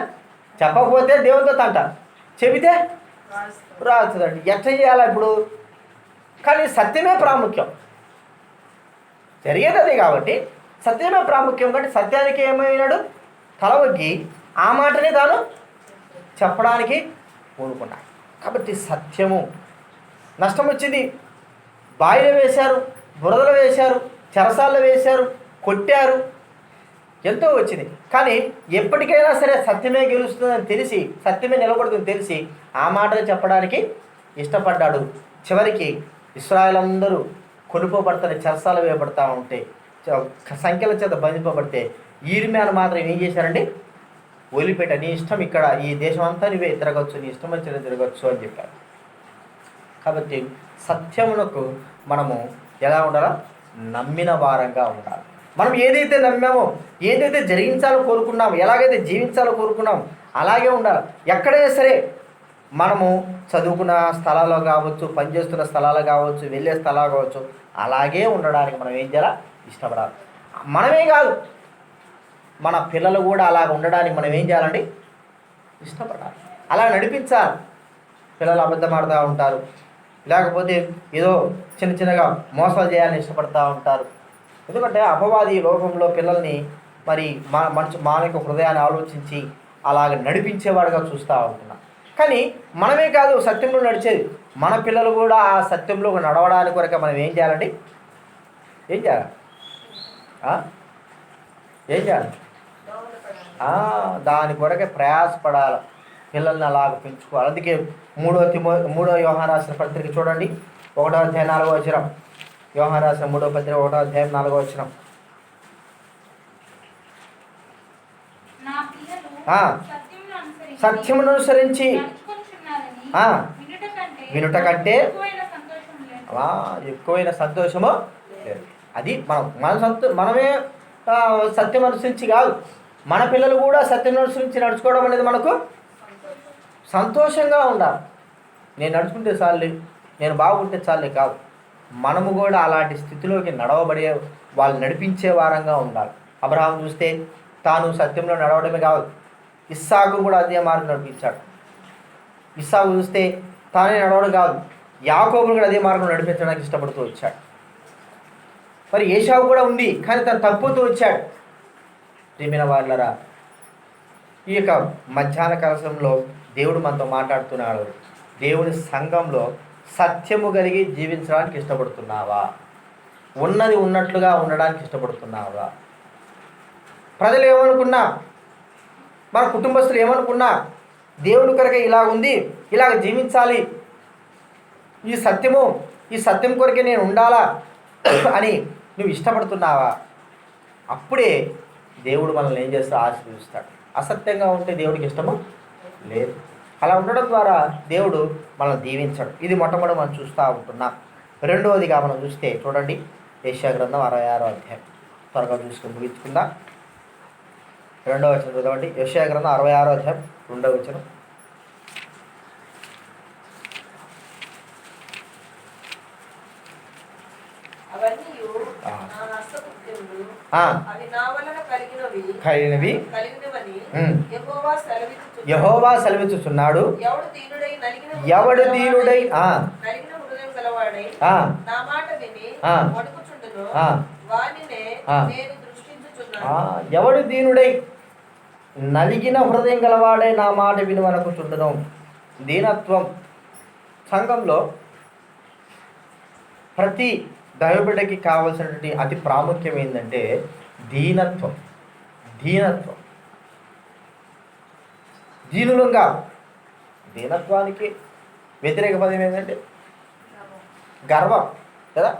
చెప్పకపోతే దేవుడితో తంట, చెబితే రాజుతో తంట. ఎట్లా చేయాలా ఇప్పుడు? కానీ సత్యమే ప్రాముఖ్యం, జరిగేది అదే కాబట్టి సత్యమే ప్రాముఖ్యం. కాబట్టి సత్యానికి ఏమైనాడు? తల వగ్గి ఆ మాటనే తాను చెప్పడానికి కోరుకున్నాడు. కాబట్టి సత్యము. నష్టం వచ్చింది, బావిలో వేశారు, బురదలో వేశారు, చెరసాల్లో వేశారు, కొట్టారు, ఎంతో వచ్చింది. కానీ ఎప్పటికైనా సరే సత్యమే గెలుస్తుందని తెలిసి, సత్యమే నిలబడుతుందని తెలిసి ఆ మాటలు చెప్పడానికి ఇష్టపడ్డాడు. చివరికి ఇశ్రాయేలు అందరూ కొనుకోబడతాయి, చెరసాల వేయబడతా ఉంటే, సంఖ్యల చేత బంధింపబడితే ఈర్మ్యాను మాత్రం ఏం చేశారండి? వదిలిపెట్ట, నీ ఇష్టం, ఇక్కడ ఈ దేశం అంతా నువ్వే తిరగచ్చు, నీ ఇష్టం వచ్చిన తిరగచ్చు అని చెప్పారు. కాబట్టి సత్యమునకు మనము ఎలా ఉండాలా? నమ్మిన వారంగా ఉండాలి. మనం ఏదైతే నమ్మామో, ఏదైతే జరిగించాలో కోరుకున్నామో, ఎలాగైతే జీవించాలో కోరుకున్నామో అలాగే ఉండాలి. ఎక్కడైనా సరే మనము చదువుకున్న స్థలాల్లో కావచ్చు, పనిచేస్తున్న స్థలాలు కావచ్చు, వెళ్ళే స్థలాలు కావచ్చు, అలాగే ఉండడానికి మనం ఏం చేయాలి? ఇష్టపడాలి. మనమే కాదు, మన పిల్లలు కూడా అలాగ ఉండడానికి మనం ఏం చేయాలండి? ఇష్టపడాలి. అలా నడిపించాలి. పిల్లలు అబద్ధం ఆడుతూ ఉంటారు, లేకపోతే ఏదో చిన్న చిన్నగా మోసాలు చేయాలని ఇష్టపడుతూ ఉంటారు. ఎందుకంటే అపవాది లోకంలో పిల్లల్ని మరి మానవ హృదయాన్ని ఆలోచించి అలాగ నడిపించేవాడుగా చూస్తూ ఉంటున్నాం. కానీ మనమే కాదు సత్యంలో నడిచేది, మన పిల్లలు కూడా ఆ సత్యంలో నడవడానికి కొరకు మనం ఏం చేయాలండి? ఏం చేయాలి? ఏం చేయాలి? దాని కొరకే ప్రయాసపడాలి. పిల్లల్ని అలాగ పెంచుకోవాలి. అందుకే 3 యోహాను రాసిన పత్రిక చూడండి, 1వ అధ్యాయం 4వ వచనం. యోహాను రాసిన 3వ పత్రిక 1వ అధ్యాయం 4వ వచనం. సత్యమును అనుసరించి వినుట కంటే ఎక్కువైన సంతోషము లేదు. అది మనమే సత్యం అనుసరించి కాదు, మన పిల్లలు కూడా సత్యం అనుసరించి నడుచుకోవడం అనేది మనకు సంతోషంగా ఉండాలి. నేను నడుచుకుంటే చాలే, నేను బాగుంటే చాలే కాదు, మనము కూడా అలాంటి స్థితిలోకి నడవబడే వాళ్ళు నడిపించే వారంగా ఉండాలి. అబ్రహాం చూస్తే తాను సత్యంలో నడవడమే కాదు, ఇస్సాకు కూడా అదే మార్గం నడిపించాడు. ఇస్సాకు చూస్తే తానే నడవడం కాదు, యాకోబును కూడా అదే మార్గం నడిపించడానికి ఇష్టపడుతూ వచ్చాడు. మరి ఏశావు కూడా ఉంది, కానీ తను తప్పుతూ వచ్చాడు. ప్రియమైన వాళ్ళరా, ఈ యొక్క మధ్యాహ్న కాలంలో దేవుడు మనతో మాట్లాడుతున్నాడు. దేవుని సంఘంలో సత్యము కలిగి జీవించడానికి ఇష్టపడుతున్నావా? ఉన్నది ఉన్నట్లుగా ఉండడానికి ఇష్టపడుతున్నావా? ప్రజలు ఏమనుకున్నా, మన కుటుంబస్తులు ఏమనుకున్నా, దేవుని కొరకే ఇలా ఉంది, ఇలాగ జీవించాలి, ఈ సత్యం కొరకే నేను ఉండాలా అని నువ్వు ఇష్టపడుతున్నావా? అప్పుడే దేవుడు మనల్ని ఏం చేస్తా? ఆశీర్వదిస్తాడు. అసత్యంగా ఉంటే దేవుడికి ఇష్టము లేదు. అలా ఉండడం ద్వారా దేవుడు మనల్ని దీవించాడు. ఇది మొట్టమొదటి మనం చూస్తూ ఉంటున్నాం. రెండవదిగా మనం చూస్తే చూడండి, యెషయా గ్రంథం 66వ అధ్యాయం. త్వరగా చూసుకొని ముగించుకుందాం. 2వ వచనం చదవండి. యెషయా గ్రంథం 66వ అధ్యాయం 2వ వచనం. కలిగినవి యెహోవా సెలవిచ్చుచున్నాడు. ఎవడు దీనుడై ఎవడు దీనుడై నలిగిన హృదయం గలవాడై నా మాట వినువనుకుంటున్నాను. దీనత్వం సంఘంలో ప్రతి దైవబిడ్డకి కావాల్సినటువంటి అతి ప్రాముఖ్యం ఏంటంటే దీనత్వం. దీనులంగా, దీనత్వానికి వ్యతిరేక పదం ఏంటంటే గర్వం కదా.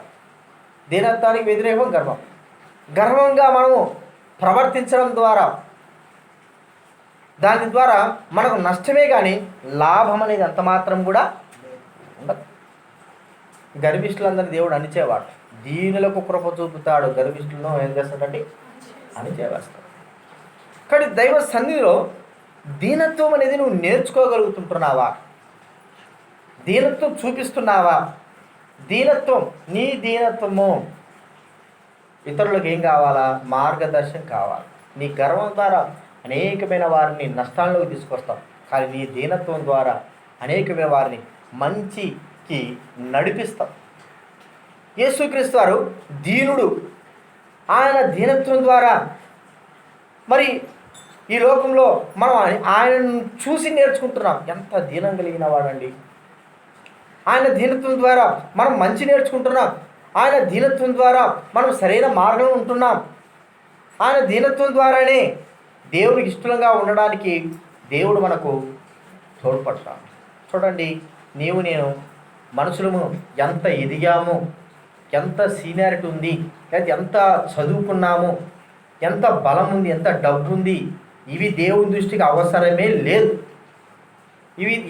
దీనత్వానికి వ్యతిరేకం గర్వం. గర్వంగా మనము ప్రవర్తించడం ద్వారా దాని ద్వారా మనకు నష్టమే కానీ లాభం అనేది అంత మాత్రం కూడా ఉండదు. గర్విష్ఠులందరినీ దేవుడు అణిచేవాడు. దీనులకు కృప చూపుతాడు, గర్విష్ఠులను ఏం చేస్తాడంటే అణిచేవేస్తాడు. కానీ దైవ సన్నిధిలో దీనత్వం అనేది నువ్వు నేర్చుకోగలుగుతుంటున్నావా? దీనత్వం చూపిస్తున్నావా? దీనత్వం, నీ దీనత్వము ఇతరులకు ఏం కావాలా? మార్గదర్శనం కావాలి. నీ గర్వం ద్వారా అనేకమైన వారిని నష్టాల్లోకి తీసుకొస్తావు, కానీ నీ దీనత్వం ద్వారా అనేకమైన వారిని మంచికి నడిపిస్తావు. యేసుక్రీస్తు వారు దీనుడు. ఆయన దీనత్వం ద్వారా మరి ఈ లోకంలో మనం ఆయనను చూసి నేర్చుకుంటున్నాం. ఎంత దీనం కలిగిన వాడండి. ఆయన దీనత్వం ద్వారా మనం మంచి నేర్చుకుంటున్నాం. ఆయన దీనత్వం ద్వారా మనం సరైన మార్గంలో ఉంటున్నాం. ఆయన దీనత్వం ద్వారానే దేవునికి ఇష్టంగా ఉండడానికి దేవుడు మనకు తోడ్పడతాడు. చూడండి, నీవు నేను మనుషులము ఎంత ఎదిగాము, ఎంత సీనియారిటీ ఉంది, లేదా ఎంత చదువుకున్నాము, ఎంత బలం ఉంది, ఎంత డబ్బు ఉంది, ఇవి దేవుని దృష్టికి అవసరమే లేదు.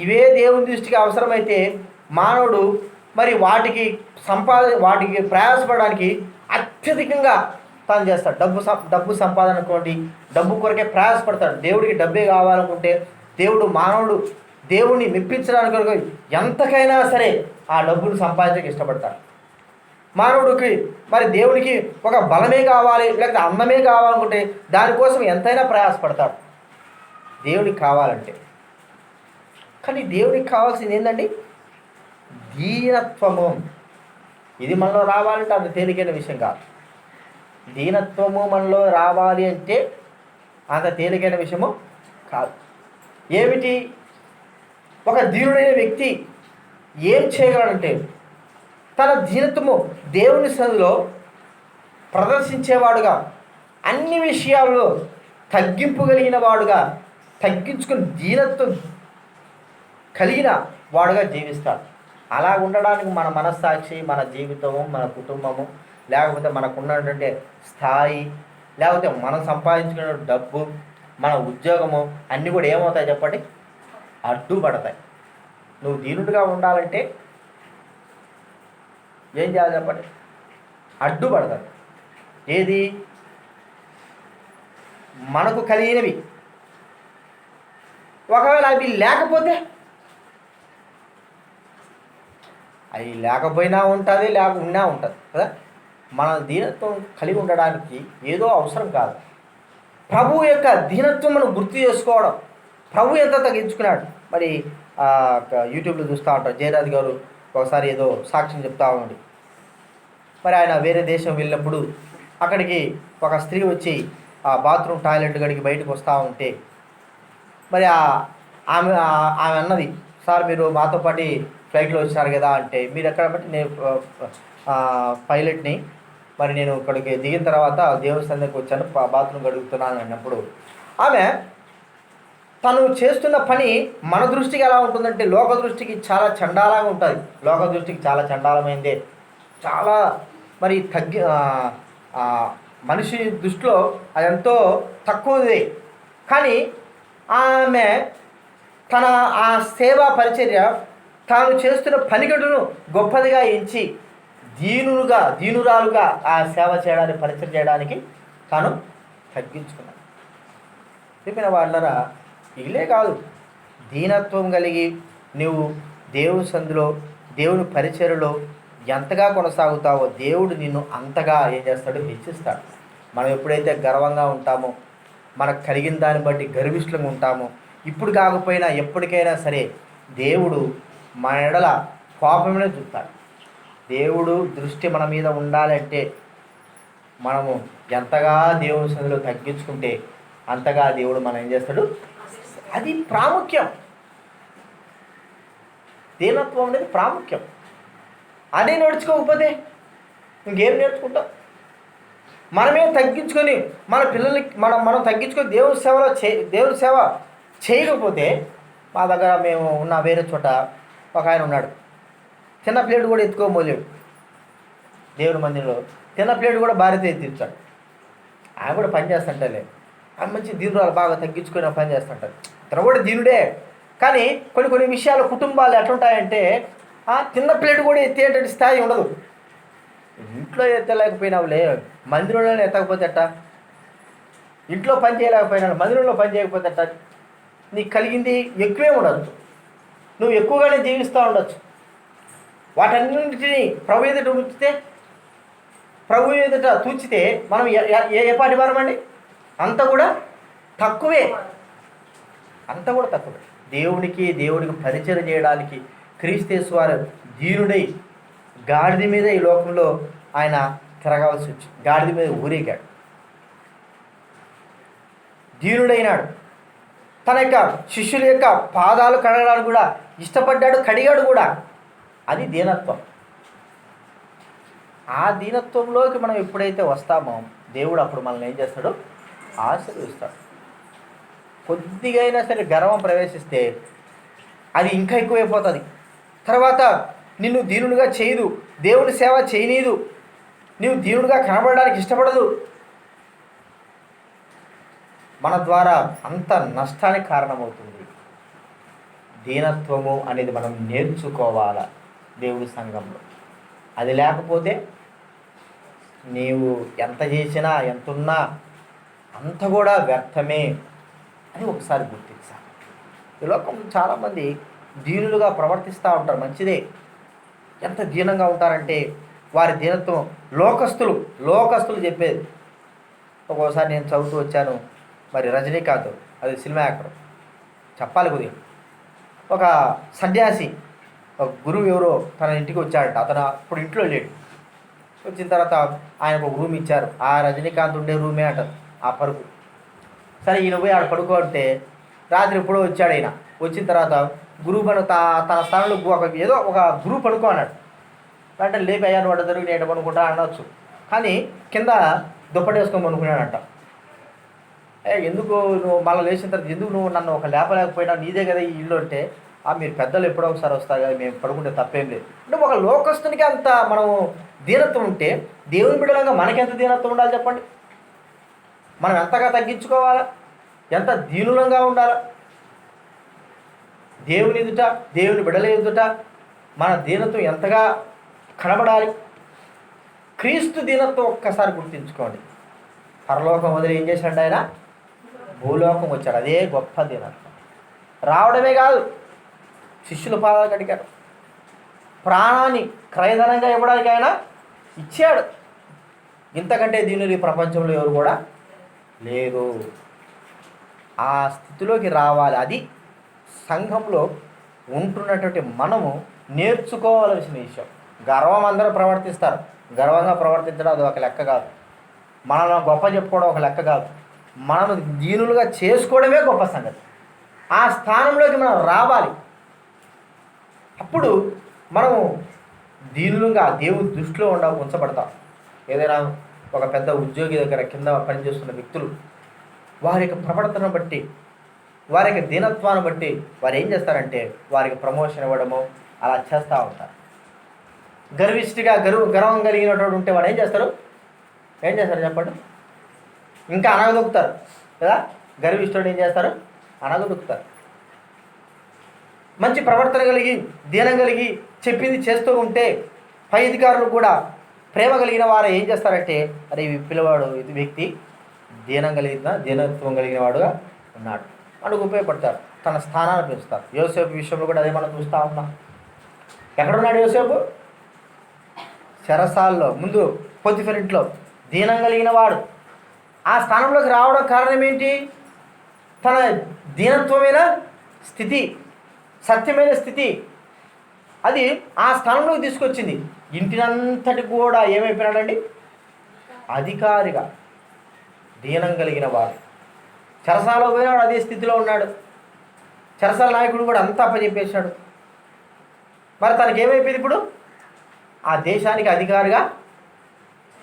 ఇవే దేవుని దృష్టికి అవసరమైతే మానవుడు మరి వాటికి ప్రయాసపడడానికి అత్యధికంగా తాను చేస్తాడు. డబ్బు సంపాదన అనుకోండి, డబ్బు కొరకే ప్రయాసపడతాడు. దేవుడికి డబ్బే కావాలనుకుంటే దేవుడిని మెప్పించడానికి ఎంతకైనా సరే ఆ డబ్బును సంపాదించడానికి ఇష్టపడతాడు. మానవుడికి మరి దేవునికి ఒక బలమే కావాలి, లేకపోతే అందమే కావాలనుకుంటే దానికోసం ఎంతైనా ప్రయాసపడతాడు దేవునికి కావాలంటే. కానీ దేవునికి కావాల్సింది ఏంటండి? దీనత్వము. ఇది మనలో రావాలంటే అంత తేలికైన విషయం కాదు. దీనత్వము మనలో రావాలి అంటే అంత తేలికైన విషయము కాదు. ఏమిటి? ఒక దీనుడైన వ్యక్తి ఏం చేయగలడంటే తన దీనత్వము దేవుని సన్నిధిలో ప్రదర్శించేవాడుగా, అన్ని విషయాల్లో తగ్గింపు కలిగిన వాడుగా, తగ్గించుకుని దీనత్వం కలిగిన వాడుగా జీవిస్తాడు. అలా ఉండడానికి మన మనస్సాక్షి, మన జీవితము, మన కుటుంబము, లేకపోతే మనకున్నటువంటి స్థాయి, లేకపోతే మనం సంపాదించుకున్న డబ్బు, మన ఉద్యోగము అన్నీ కూడా ఏమవుతాయి చెప్పండి? అడ్డుపడతాయి. నువ్వు దీనుడిగా ఉండాలంటే ఏం చేయాలి చెప్పండి? అడ్డుపడతాయి. ఏది? మనకు కలిగినవి. ఒకవేళ అవి లేకపోతే అవి లేకపోయినా ఉంటుంది, ఉన్నా ఉంటుంది కదా. మన దీనత్వం కలిగి ఉండడానికి ఏదో అవసరం కాదు. ప్రభు యొక్క దీనత్వం మనం గుర్తు చేసుకోవడం. ప్రభు ఎంత తగ్గించుకున్నాడు. మరి యూట్యూబ్లో చూస్తూ ఉంటారు, జయరాజ్ గారు ఒకసారి ఏదో సాక్ష్యం చెప్తా ఉంది. మరి ఆయన వేరే దేశం వెళ్ళినప్పుడు అక్కడికి ఒక స్త్రీ వచ్చి ఆ బాత్రూమ్ టాయిలెట్ గడికి బయటకు వస్తూ ఉంటే మరి ఆమె అన్నది, సార్ మీరు మాతో పాటు ఫ్లైట్లో వచ్చారు కదా అంటే, మీరు ఎక్కడ బట్టి నేను పైలట్ని, మరి నేను ఇక్కడికి దిగిన తర్వాత దేవస్థానానికి వచ్చాను, బాత్రూమ్ గడుగుతున్నాను అన్నప్పుడు ఆమె తను చేస్తున్న పని మన దృష్టికి ఎలా ఉంటుందంటే లోక దృష్టికి చాలా చండాలంగా ఉంటుంది. లోక దృష్టికి చాలా చండాలమైందే, చాలా మరి మనిషి దృష్టిలో అదెంతో తక్కువది. కానీ ఆమె తన ఆ సేవా పరిచర్య, తాను చేస్తున్న పనిగడును గొప్పదిగా ఎంచి దీనురాలుగా ఆ సేవ చేయడానికి, పరిచయం చేయడానికి తాను తగ్గించుకున్నాడు. చెప్పిన వాళ్ళరా, ఇలే కాదు, దీనత్వం కలిగి నువ్వు దేవుని సందులో, దేవుని పరిచర్యలో ఎంతగా కొనసాగుతావో దేవుడు నిన్ను అంతగా ఏం చేస్తాడు? హెచ్చిస్తాడు. మనం ఎప్పుడైతే గర్వంగా ఉంటామో, మనకు కలిగిన దాన్ని బట్టి గర్విష్ఠంగా ఉంటామో, ఇప్పుడు కాకపోయినా ఎప్పటికైనా సరే దేవుడు మన ఎడల కోపమే చూస్తాడు. దేవుడు దృష్టి మన మీద ఉండాలంటే మనము ఎంతగా దేవుని సన్నిధిలో తగ్గించుకుంటే అంతగా దేవుడు మనం ఏం చేస్తాడు? అది ప్రాముఖ్యం. దీనత్వం అనేది ప్రాముఖ్యం. అదే నేర్చుకోకపోతే ఇంకేం నేర్చుకుంటాం? మనమే తగ్గించుకొని మన పిల్లలకి మనం తగ్గించుకొని దేవుని సేవ చేయకపోతే, మా దగ్గర మేము ఉన్న వేరే చోట ఒక ఆయన ఉన్నాడు, చిన్న ప్లేట్ కూడా ఎత్తుకోమోలేడు. దేవుని మందిరంలో చిన్న ప్లేట్ కూడా భార్యతో ఎత్తించాడు. ఆయన కూడా పని చేస్తుంటలే, ఆయన మంచి దీనురాలు, బాగా తగ్గించుకొని పని చేస్తుంటారు. తను కూడా దీనుడే. కానీ కొన్ని విషయాలు కుటుంబాలు ఎట్లుంటాయంటే చిన్న ప్లేట్ కూడా ఎత్తేటువంటి స్థాయి ఉండదు. ఇంట్లో ఎత్తలేకపోయినావులే, మందిరంలోనే ఎత్తకపోతే అట్ట, ఇంట్లో పని చేయలేకపోయినా మందిరంలో పని చేయకపోతే అట్ట, నీకు కలిగింది ఎక్కువే ఉండదు, నువ్వు ఎక్కువగానే జీవిస్తూ ఉండొచ్చు. వాటన్నింటినీ ప్రభు ఎదుట తూచితే మనం ఏ పాటి వారమండి? అంత కూడా తక్కువే. దేవుడికి పరిచయం చేయడానికి క్రీస్తు వారు దీనుడై గాడిద మీద ఈ లోకంలో ఆయన తిరగాల్సి వచ్చింది. గాడిద మీద ఊరేగాడు, దీనుడైనాడు. తన యొక్క శిష్యుల యొక్క పాదాలు కడగడానికి కూడా ఇష్టపడ్డాడు, కడిగాడు కూడా. అది దీనత్వం. ఆ దీనత్వంలోకి మనం ఎప్పుడైతే వస్తామో దేవుడు అప్పుడు మనల్ని ఏం చేస్తాడు? ఆశీర్వదిస్తాడు. కొద్దిగా అయినా సరే గర్వం ప్రవేశిస్తే అది ఇంకా ఎక్కువైపోతుంది. తర్వాత నిన్ను దీనునిగా చేయదు, దేవుని సేవ చేయనీదు, నీవు దీనుడిగా కనబడడానికి ఇష్టపడదు. మన ద్వారా అంత నష్టానికి కారణమవుతుంది. దీనత్వము అనేది మనం నేర్చుకోవాలా దేవుడి సంఘంలో. అది లేకపోతే నీవు ఎంత చేసినా ఎంతున్నా అంత కూడా వ్యర్థమే అని ఒకసారి గుర్తించాలి. ఈ లోకంలో చాలామంది దీనులుగా ప్రవర్తిస్తూ ఉంటారు, మంచిదే. ఎంత దీనంగా ఉంటారంటే వారి దీనత్వం లోకస్తులు చెప్పేది. ఒక్కోసారి నేను చదువుతూ వచ్చాను, మరి రజనీకాంత్, అది సినిమా యాక్టర్, చెప్పాలి కొద్దిగా, ఒక సన్యాసి, ఒక గురువు ఎవరో తన ఇంటికి వచ్చాడట. అతను అప్పుడు ఇంట్లో లేడు. వచ్చిన తర్వాత ఆయనకు ఒక రూమ్ ఇచ్చారు. ఆ రజనీకాంత్ ఉండే రూమే అంట ఆ పరుపు. సరే ఈయన పోయి ఆడ పడుకో అంటే రాత్రి ఎప్పుడో వచ్చాడు. ఆయన వచ్చిన తర్వాత గురువు తన స్థానంలో ఏదో ఒక గురువు పడుకో అన్నాడు. అంటే లేపి అయ్యాను వాడు జరిగి నేను పనుకుంటా అనవచ్చు. కానీ కింద దుప్పటి వేసుకొని పనుకున్నాడంట. ఎందుకు నువ్వు మళ్ళీ లేచిన తర్వాత ఎందుకు నువ్వు నన్ను ఒక లేపలేకపోయినా, నీదే కదా ఈ ఇల్లు అంటే, మీరు పెద్దలు ఎప్పుడో ఒకసారి వస్తారు కదా, మేము పడుకుంటే తప్పేం లేదు అంటే. ఒక లోకస్తునికి అంత మనం దీనత్వం ఉంటే దేవుని బిడ్డలంగా మనకెంత దీనత్వం ఉండాలి చెప్పండి. మనం ఎంతగా తగ్గించుకోవాలా, ఎంత దీనులంగా ఉండాలా. దేవుని ఎదుట, దేవుని బిడ్డల ఎదుట మన దీనత్వం ఎంతగా కనబడాలి. క్రీస్తు దీనత్వం ఒక్కసారి గుర్తించుకోండి. పరలోకం వదిలి ఏం చేశాడు ఆయన? భూలోకం వచ్చాడు. అదే గొప్ప దీనత్వం. రావడమే కాదు, శిష్యుల పాదాలు కడిగాడు. ప్రాణాన్ని క్రయధనంగా ఇవ్వడానికి ఆయన ఇచ్చాడు. ఇంతకంటే దీనులు ఈ ప్రపంచంలో ఎవరు కూడా లేరు. ఆ స్థితిలోకి రావాలి. అది సంఘంలో ఉంటున్నటువంటి మనము నేర్చుకోవాల్సిన విషయం. గర్వం అందరూ ప్రవర్తిస్తారు. గర్వంగా ప్రవర్తించడం అది ఒక లెక్క కాదు. మనం గొప్ప చెప్పుకోవడం ఒక లెక్క కాదు. మనం దీనులుగా చేసుకోవడమే గొప్ప సంగతి. ఆ స్థానంలోకి మనం రావాలి. అప్పుడు మనము దీనులుగా దేవుని దృష్టిలో ఉంచబడతాం. ఏదైనా ఒక పెద్ద ఉద్యోగి దగ్గర కింద పనిచేస్తున్న వ్యక్తులు వారి యొక్క ప్రవర్తన బట్టి, వారి యొక్క దీనత్వాన్ని బట్టి వారు ఏం చేస్తారంటే వారికి ప్రమోషన్ ఇవ్వడము అలా చేస్తూ ఉంటారు. గర్విష్టిగా గర్వం కలిగినటువంటి ఉంటే వాడు ఏం చేస్తారు చెప్పండి? ఇంకా అనగదొక్కుతారు కదా. గర్విష్ఠుడు ఏం చేస్తారు? అనగదొక్కుతారు. మంచి ప్రవర్తన కలిగి, దీనం కలిగి చెప్పింది చేస్తూ ఉంటే పై అధికారులు కూడా ప్రేమ కలిగిన వారు ఏం చేస్తారంటే, అరే ఈ పిల్లవాడు ఇది వ్యక్తి దీనత్వం కలిగిన వాడుగా ఉన్నాడు, మనకు ఉపయోగపడతారు, తన స్థానాన్ని పెంచుతారు. యోసేపు విషయంలో కూడా అదే మనం చూస్తూ ఉన్నాం. ఎక్కడున్నాడు యోసేపు? చెరసాల్లో, ముందు పొతిఫెర ఇంట్లో దీనం కలిగిన వాడు. ఆ స్థానంలోకి రావడం కారణం ఏంటి? తన దీనత్వమైన స్థితి, సత్యమైన స్థితి, అది ఆ స్థానంలోకి తీసుకొచ్చింది. ఇంటినంతటి కూడా ఏమైపోయినాడండి? అధికారిగా దీనం కలిగిన వాడు. చెరసాలలో పోయినాడు, అదే స్థితిలో ఉన్నాడు. చెరసాల నాయకుడు కూడా అంతా అప్పచెప్పేశాడు. మరి తనకి ఏమైపోయింది? ఇప్పుడు ఆ దేశానికి అధికారిగా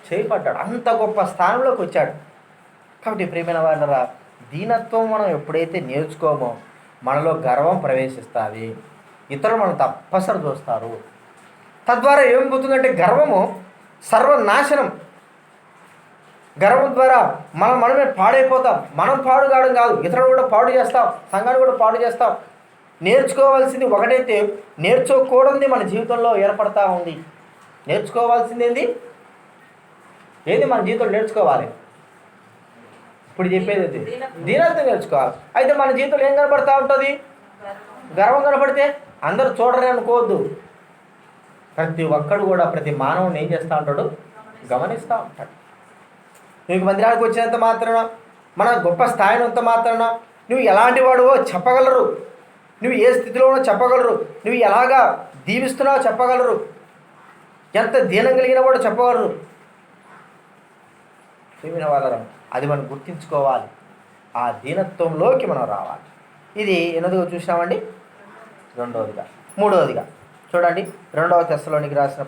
చేయబడ్డాడు. అంత గొప్ప స్థానంలోకి వచ్చాడు. కాబట్టి ప్రియమైన వాళ్ళరా, దీనత్వం మనం ఎప్పుడైతే నేర్చుకోమో మనలో గర్వం ప్రవేశిస్తుంది. ఇతరులు మనం తప్పసరి చూస్తారు. తద్వారా ఏమైపోతుందంటే గర్వము సర్వనాశనం. గర్వం ద్వారా మనమే పాడైపోతాం. మనం పాడు కావడం కాదు, ఇతరులు కూడా పాడు చేస్తాం, సంఘాన్ని కూడా పాడు చేస్తాం. నేర్చుకోవాల్సింది ఒకటైతే నేర్చుకోకూడదు మన జీవితంలో ఏర్పడతా ఉంది. నేర్చుకోవాల్సింది ఏంది మన జీవితంలో నేర్చుకోవాలి? ఇప్పుడు చెప్పేది దీనత్వం నేర్చుకోవాలి. అయితే మన జీవితంలో ఏం కనపడతా ఉంటుంది? గర్వం కనపడితే అందరూ చూడరని అనుకోవద్దు. ప్రతి ఒక్కడు కూడా ప్రతి మానవుని ఏం చేస్తూ ఉంటాడు? గమనిస్తూ ఉంటాడు. నీకు మందిరానికి వచ్చినంత మాత్రాన, మన గొప్ప స్థాయిని అంత మాత్రాన నువ్వు ఎలాంటి వాడువో చెప్పగలరు. నువ్వు ఏ స్థితిలో ఉన్నో చెప్పగలరు. నువ్వు ఎలాగా దీవిస్తున్నావో చెప్పగలరు. ఎంత దీనం కలిగిన వాడు చెప్పగలరు. ఏమైనా వాళ్ళరం అది మనం గుర్తించుకోవాలి. ఆ దీనత్వంలోకి మనం రావాలి. ఇది ఎన్నోదిగా చూసినామండి? రెండవదిగా. మూడవదిగా చూడండి, 2వ తెస్సలోనికి రాసిన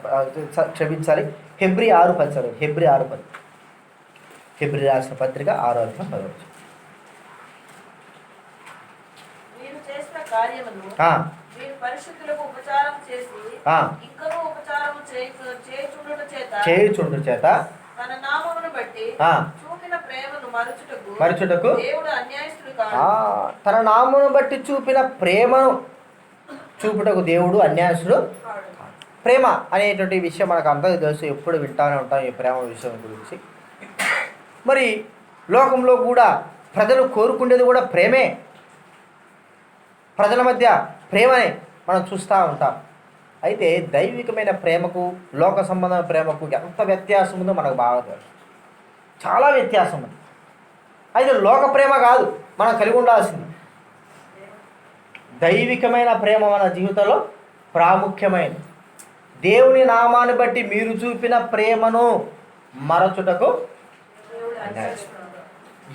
క్షమించాలి హెబ్రీ 6:10. హెబ్రీ 6:10. హెబ్రీ రాసిన పత్రిక 6వ అధ్యాయం 10వ వచనం. పరిశుద్ధులకు ఉపచారం చేసి ఇంకనూ ఉపచారము చేయుచుండుట చేత తన నామమును బట్టి చూపిన ప్రేమను మరుచుటకు దేవుడు అన్యాయస్తుడు కాడు. తన నామమును బట్టి చూపిన ప్రేమను చూపుటకు దేవుడు అన్యాయస్తుడు. ప్రేమ అనేటువంటి విషయం మనకు అందరికీ తెలుసు, ఎప్పుడు వింటానే ఉంటాం ఈ ప్రేమ విషయం గురించి. మరి లోకంలో కూడా ప్రజలు కోరుకునేది కూడా ప్రేమే, ప్రజల మధ్య ప్రేమనే మనం చూస్తూ ఉంటాం. అయితే దైవికమైన ప్రేమకు లోక సంబంధమైన ప్రేమకు ఎంత వ్యత్యాసం ఉందో మనకు బాగా తెలుసు, చాలా వ్యత్యాసం ఉంది. అయితే లోక ప్రేమ కాదు మనం కలిగి ఉండాల్సింది, దైవికమైన ప్రేమ మన జీవితంలో ప్రాముఖ్యమైనది. దేవుని నామాన్ని బట్టి మీరు చూపిన ప్రేమను మరచుటకు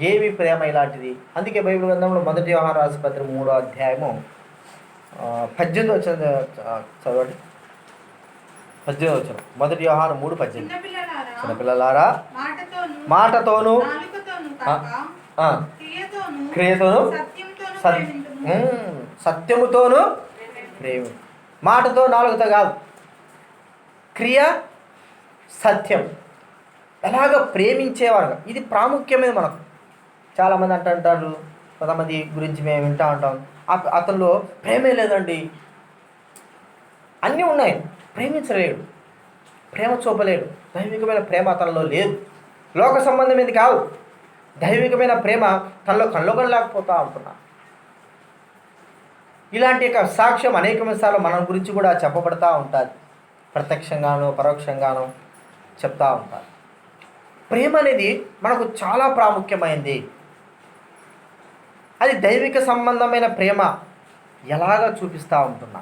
ఏమి ప్రేమ ఇలాంటిది. అందుకే బైబిల్ గ్రంథంలో 1 యోహాను రాసిన పత్రిక 3వ అధ్యాయము 18 వచ్చిన చదవండి. 18 వచ్చిన 1 యోహాను 3:18. చిన్నపిల్లలారా మాటతోను క్రియతోను సత్యముతోను ప్రేమ. మాటతో నాలుగుతో కాదు, క్రియ సత్యం ఎలాగ ప్రేమించేవారు. ఇది ప్రాముఖ్యమైనది. మనకు చాలామంది అంటారు, కొంతమంది గురించి మేము వింటూ ఉంటాం, అతనిలో ప్రేమే లేదండి, అన్నీ ఉన్నాయి, ప్రేమించలేడు, ప్రేమ చూపలేడు, దైవికమైన ప్రేమ అతనిలో లేదు. లోక సంబంధమైనది కాదు, దైవికమైన ప్రేమ తనలో కళ్ళొకలేకపోతా ఉంటున్నా. ఇలాంటి సాక్ష్యం అనేక సార్లు మన గురించి కూడా చెప్పబడతా ఉంటుంది, ప్రత్యక్షంగాను పరోక్షంగాను చెప్తా ఉంటారు. ప్రేమ అనేది మనకు చాలా ప్రాముఖ్యమైనది. అది దైవిక సంబంధమైన ప్రేమ ఎలాగ చూపిస్తూ ఉంటున్నా,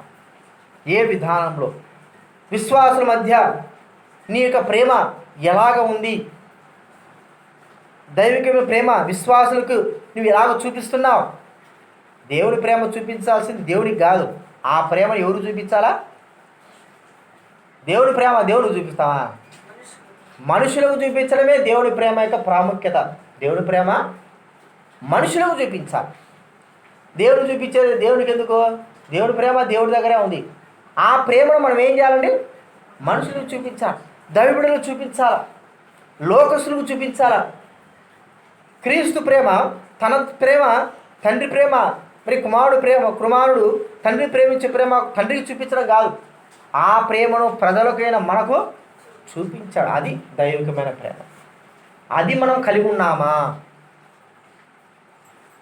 ఏ విధానంలో, విశ్వాసుల మధ్య నీ యొక్క ప్రేమ ఎలాగ ఉంది, దైవికమైన ప్రేమ విశ్వాసులకు నువ్వు ఎలాగ చూపిస్తున్నావు. దేవుని ప్రేమ చూపించాల్సింది దేవునికి కాదు, ఆ ప్రేమ ఎవరు చూపించాలా? దేవుని ప్రేమ దేవునికి చూపిస్తావా? మనుషులకు చూపించడమే దేవుని ప్రేమ యొక్క ప్రాముఖ్యత. దేవుని ప్రేమ మనుషులకు చూపించాలి. దేవుడు చూపించేది దేవునికి ఎందుకు? దేవుని ప్రేమ దేవుడి దగ్గరే ఉంది. ఆ ప్రేమను మనం ఏం చేయాలండి? మనుషులకు చూపించాలి, దైవబిడ్డలకు చూపించాలి, లోకస్తులకు చూపించాలి. క్రీస్తు ప్రేమ, తన ప్రేమ, తండ్రి ప్రేమ, మరి కుమారుడు ప్రేమ, కుమారుడు తండ్రి ప్రేమించే ప్రేమ తండ్రికి చూపించడం కాదు, ఆ ప్రేమను ప్రజలకైనా మనకు చూపించాడు. అది దైవికమైన ప్రేమ. అది మనం కలిగి ఉన్నామా?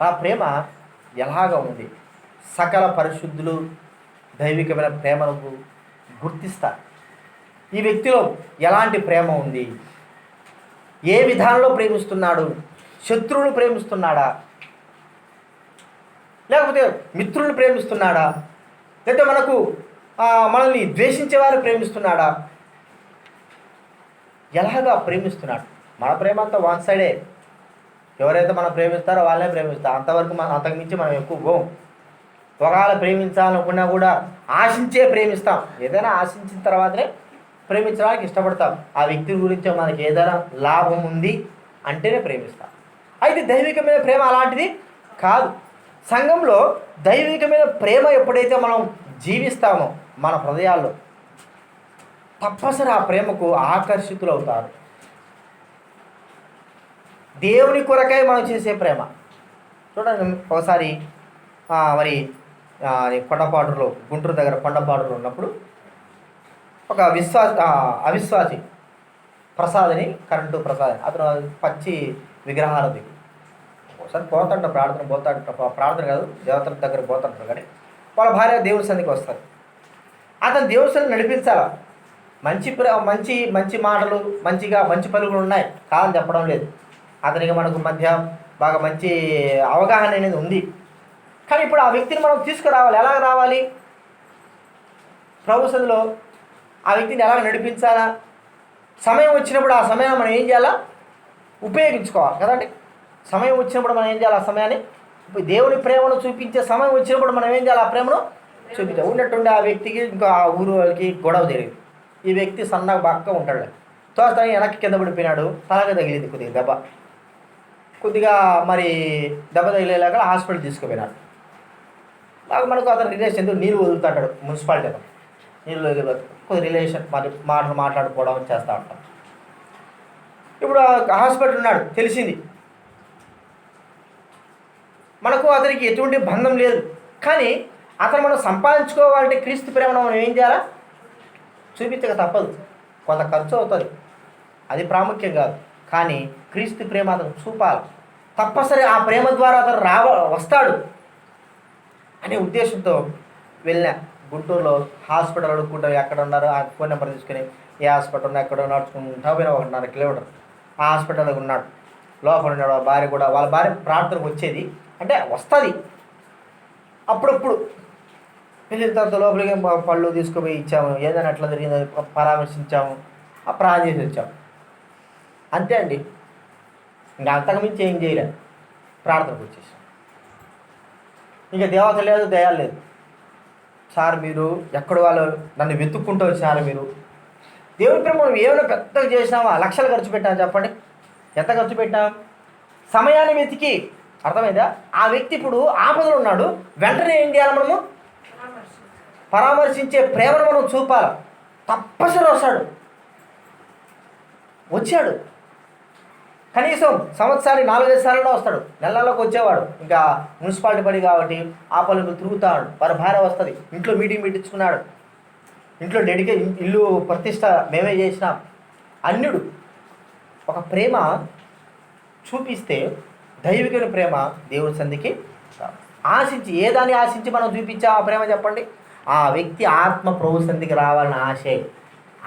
ఆ ప్రేమ ఎలాగ ఉంది? సకల పరిశుద్ధులు దైవికమైన ప్రేమను గుర్తిస్తారు. ఈ వ్యక్తిలో ఎలాంటి ప్రేమ ఉంది, ఏ విధానంలో ప్రేమిస్తున్నాడు, శత్రువులు ప్రేమిస్తున్నాడా, లేకపోతే మిత్రులను ప్రేమిస్తున్నాడా, లేకపోతే మనల్ని ద్వేషించేవారు ప్రేమిస్తున్నాడా, ఎలాగా ప్రేమిస్తున్నాడు? మన ప్రేమ అంతా వన్ సైడే, ఎవరైతే మనం ప్రేమిస్తారో వాళ్ళనే ప్రేమిస్తారు. అంతవరకు అంతకుమించి మనం ఎక్కువ పోం. ఒకవేళ ప్రేమించాలనుకున్నా కూడా ఆశించే ప్రేమిస్తాం, ఏదైనా ఆశించిన తర్వాతనే ప్రేమించడానికి ఇష్టపడతాం. ఆ వ్యక్తి గురించి మనకి ఏదైనా లాభం ఉంది అంటేనే ప్రేమిస్తాం. అయితే దైవికమైన ప్రేమ అలాంటిది కాదు. సంఘంలో దైవికమైన ప్రేమ ఎప్పుడైతే మనం జీవిస్తామో మన హృదయాల్లో, తప్పనిసరి ఆ ప్రేమకు ఆకర్షితులు అవుతారు. దేవుని కొరకై మనం చేసే ప్రేమ చూడండి. ఒకసారి మరి కొండపాడులో, గుంటూరు దగ్గర కొండపాడులో ఉన్నప్పుడు ఒక అవిశ్వాసి ప్రసాద్ అని, కరెంటు ప్రసాద్, అతను పచ్చి విగ్రహాల దిగు ఒకసారి పోతాంట, ప్రార్థన కాదు దేవతల దగ్గర పోతాంటారు. కానీ వాళ్ళ భార్య దేవుని సన్నిధికి వస్తారు. అతను దేవుని సన్నిధి నడిపించాల. మంచి మంచి మాటలు, మంచి పలుకులు ఉన్నాయి, కాదని చెప్పడం లేదు. అతనికి మనకు మధ్య బాగా మంచి అవగాహన అనేది ఉంది. కానీ ఇప్పుడు ఆ వ్యక్తిని మనం తీసుకురావాలి. ఎలాగ రావాలి? ప్రభు సన్నిధిలో ఆ వ్యక్తిని ఎలాగ నడిపించాలా? సమయం వచ్చినప్పుడు ఆ సమయాన్ని మనం ఏం చేయాలా? ఉపయోగించుకోవాలి కదండి. సమయం వచ్చినప్పుడు మనం ఏం చేయాలి? ఆ సమయాన్ని దేవుని ప్రేమను చూపించే సమయం వచ్చినప్పుడు మనం ఏం చేయాలి? ఆ ప్రేమను చూపించాలి. ఉన్నట్టుండి ఆ వ్యక్తికి ఇంకా ఆ ఊరు వాళ్ళకి గొడవ జరిగింది. ఈ వ్యక్తి సన్నగా బాగా ఉంటాడు, తోస్తానికి వెనక్కి కింద పడిపోయినాడు, తలగా తగిలింది కొద్దిగా దెబ్బ. కొద్దిగా మరి దెబ్బ తగిలేలాగా హాస్పిటల్ తీసుకుపోయినాడు. బాగా మనకు అతను రిలేషన్ నీళ్ళు వదులుతుంటాడు మున్సిపాలిటీలో, నీళ్ళు వదిలి కొద్ది రిలేషన్ మాట్లాడుకోవడం చేస్తూ ఉంటాం. ఇప్పుడు హాస్పిటల్ ఉన్నాడు, తెలిసింది మనకు అతనికి ఎటువంటి బంధం లేదు, కానీ అతను మనం సంపాదించుకోవాలంటే క్రీస్తు ప్రేమను మనం ఏం చేయాలా? చూపించక తప్పదు. కొంత ఖర్చు అవుతుంది, అది ప్రాముఖ్యం కాదు, కానీ క్రీస్తు ప్రేమ అతను చూపాలి. తప్పనిసరి ఆ ప్రేమ ద్వారా అతను వస్తాడు అనే ఉద్దేశంతో వెళ్ళిన. గుంటూరులో హాస్పిటల్ అడుక్కుంటాం, ఎక్కడ ఉన్నారు ఆ ఫోన్ నెంబర్ తీసుకుని ఏ హాస్పిటల్ ఉన్నా ఎక్కడో నడుచుకుంటా పోయినా 1.5 కిలోమీటర్ ఆ హాస్పిటల్లో ఉన్నాడు. లోపల ఉన్నాడు. భార్య కూడా, వాళ్ళ భార్య ప్రార్థనకు వచ్చేది, అంటే వస్తుంది అప్పుడప్పుడు. వెళ్ళిన తర్వాత లోపలికి పళ్ళు తీసుకుపోయి ఇచ్చాము, ఏదైనా అట్లా జరిగింది పరామర్శించాము, ప్రార్థన చేసి వచ్చాము, అంతే అండి. ఇంకా అంతకుమించి ఏం చేయలేదు, ప్రార్థనకు వచ్చేసాం. ఇంకా దేవత లేదు, దయాలు లేదు. సార్ మీరు ఎక్కడ వాళ్ళు నన్ను వెతుక్కుంటూ వచ్చారు, మీరు దేవుని ప్రేమ మనం ఏమైనా పెద్దగా చేసినామా? లక్షలు ఖర్చు పెట్టాం చెప్పండి, ఎంత ఖర్చు పెట్టాం? సమయాన్ని వెతికి, అర్థమైందా? ఆ వ్యక్తి ఇప్పుడు ఆపదలో ఉన్నాడు, వెంటనే ఏం చేయాలి? మనము పరామర్శించే ప్రేమను మనం చూపాలి. తప్పనిసరి వచ్చాడు. కనీసం సంవత్సరానికి 4-5 సార్లు వస్తాడు, నెలలకు వచ్చేవాడు. ఇంకా మున్సిపాలిటీ పడి కాబట్టి ఆ పనులు తిరుగుతాడు. వారి భార్య వస్తుంది, ఇంట్లో మీటింగ్ పెట్టించుకున్నాడు, ఇంట్లో ఇల్లు ప్రతిష్ట మేమే చేసినాం. అన్యుడు ఒక ప్రేమ చూపిస్తే దైవికమైన ప్రేమ దేవుని సంధికి ఆశించి, ఏ దాన్ని ఆశించి మనం చూపించాం ఆ ప్రేమ చెప్పండి? ఆ వ్యక్తి ఆత్మ ప్రభు సంధికి రావాలని ఆశే.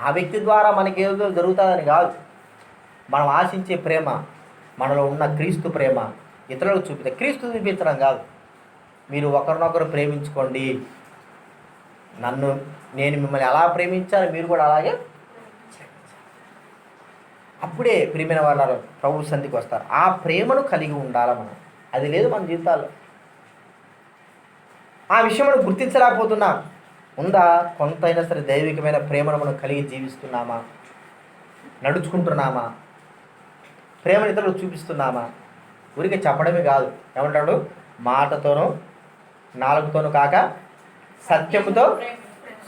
ఆ వ్యక్తి ద్వారా మనకి ఏదో జరుగుతుందని కాదు. మనం ఆశించే ప్రేమ, మనలో ఉన్న క్రీస్తు ప్రేమ ఇతరులకు చూపిస్తే, క్రీస్తు చూపించడం కాదు. మీరు ఒకరినొకరు ప్రేమించుకోండి, నేను మిమ్మల్ని ఎలా ప్రేమించాలో మీరు కూడా అలాగే. అప్పుడే ప్రియమైన వాళ్ళు ప్రభు సంధికి వస్తారు. ఆ ప్రేమను కలిగి ఉండాలి మనం. అది లేదు మన జీవితాల్లో. ఆ విషయం మనం గుర్తించలేకపోతున్నాం. ఉందా? కొంతైనా సరే దైవికమైన ప్రేమను మనం కలిగి జీవిస్తున్నామా? నడుచుకుంటున్నామా? ప్రేమను ఇతరులకు చూపిస్తున్నామా? ఊరికే చెప్పడమే కాదు, ఏమంటాడు? మాటతోనూ నాలుగుతోనూ కాక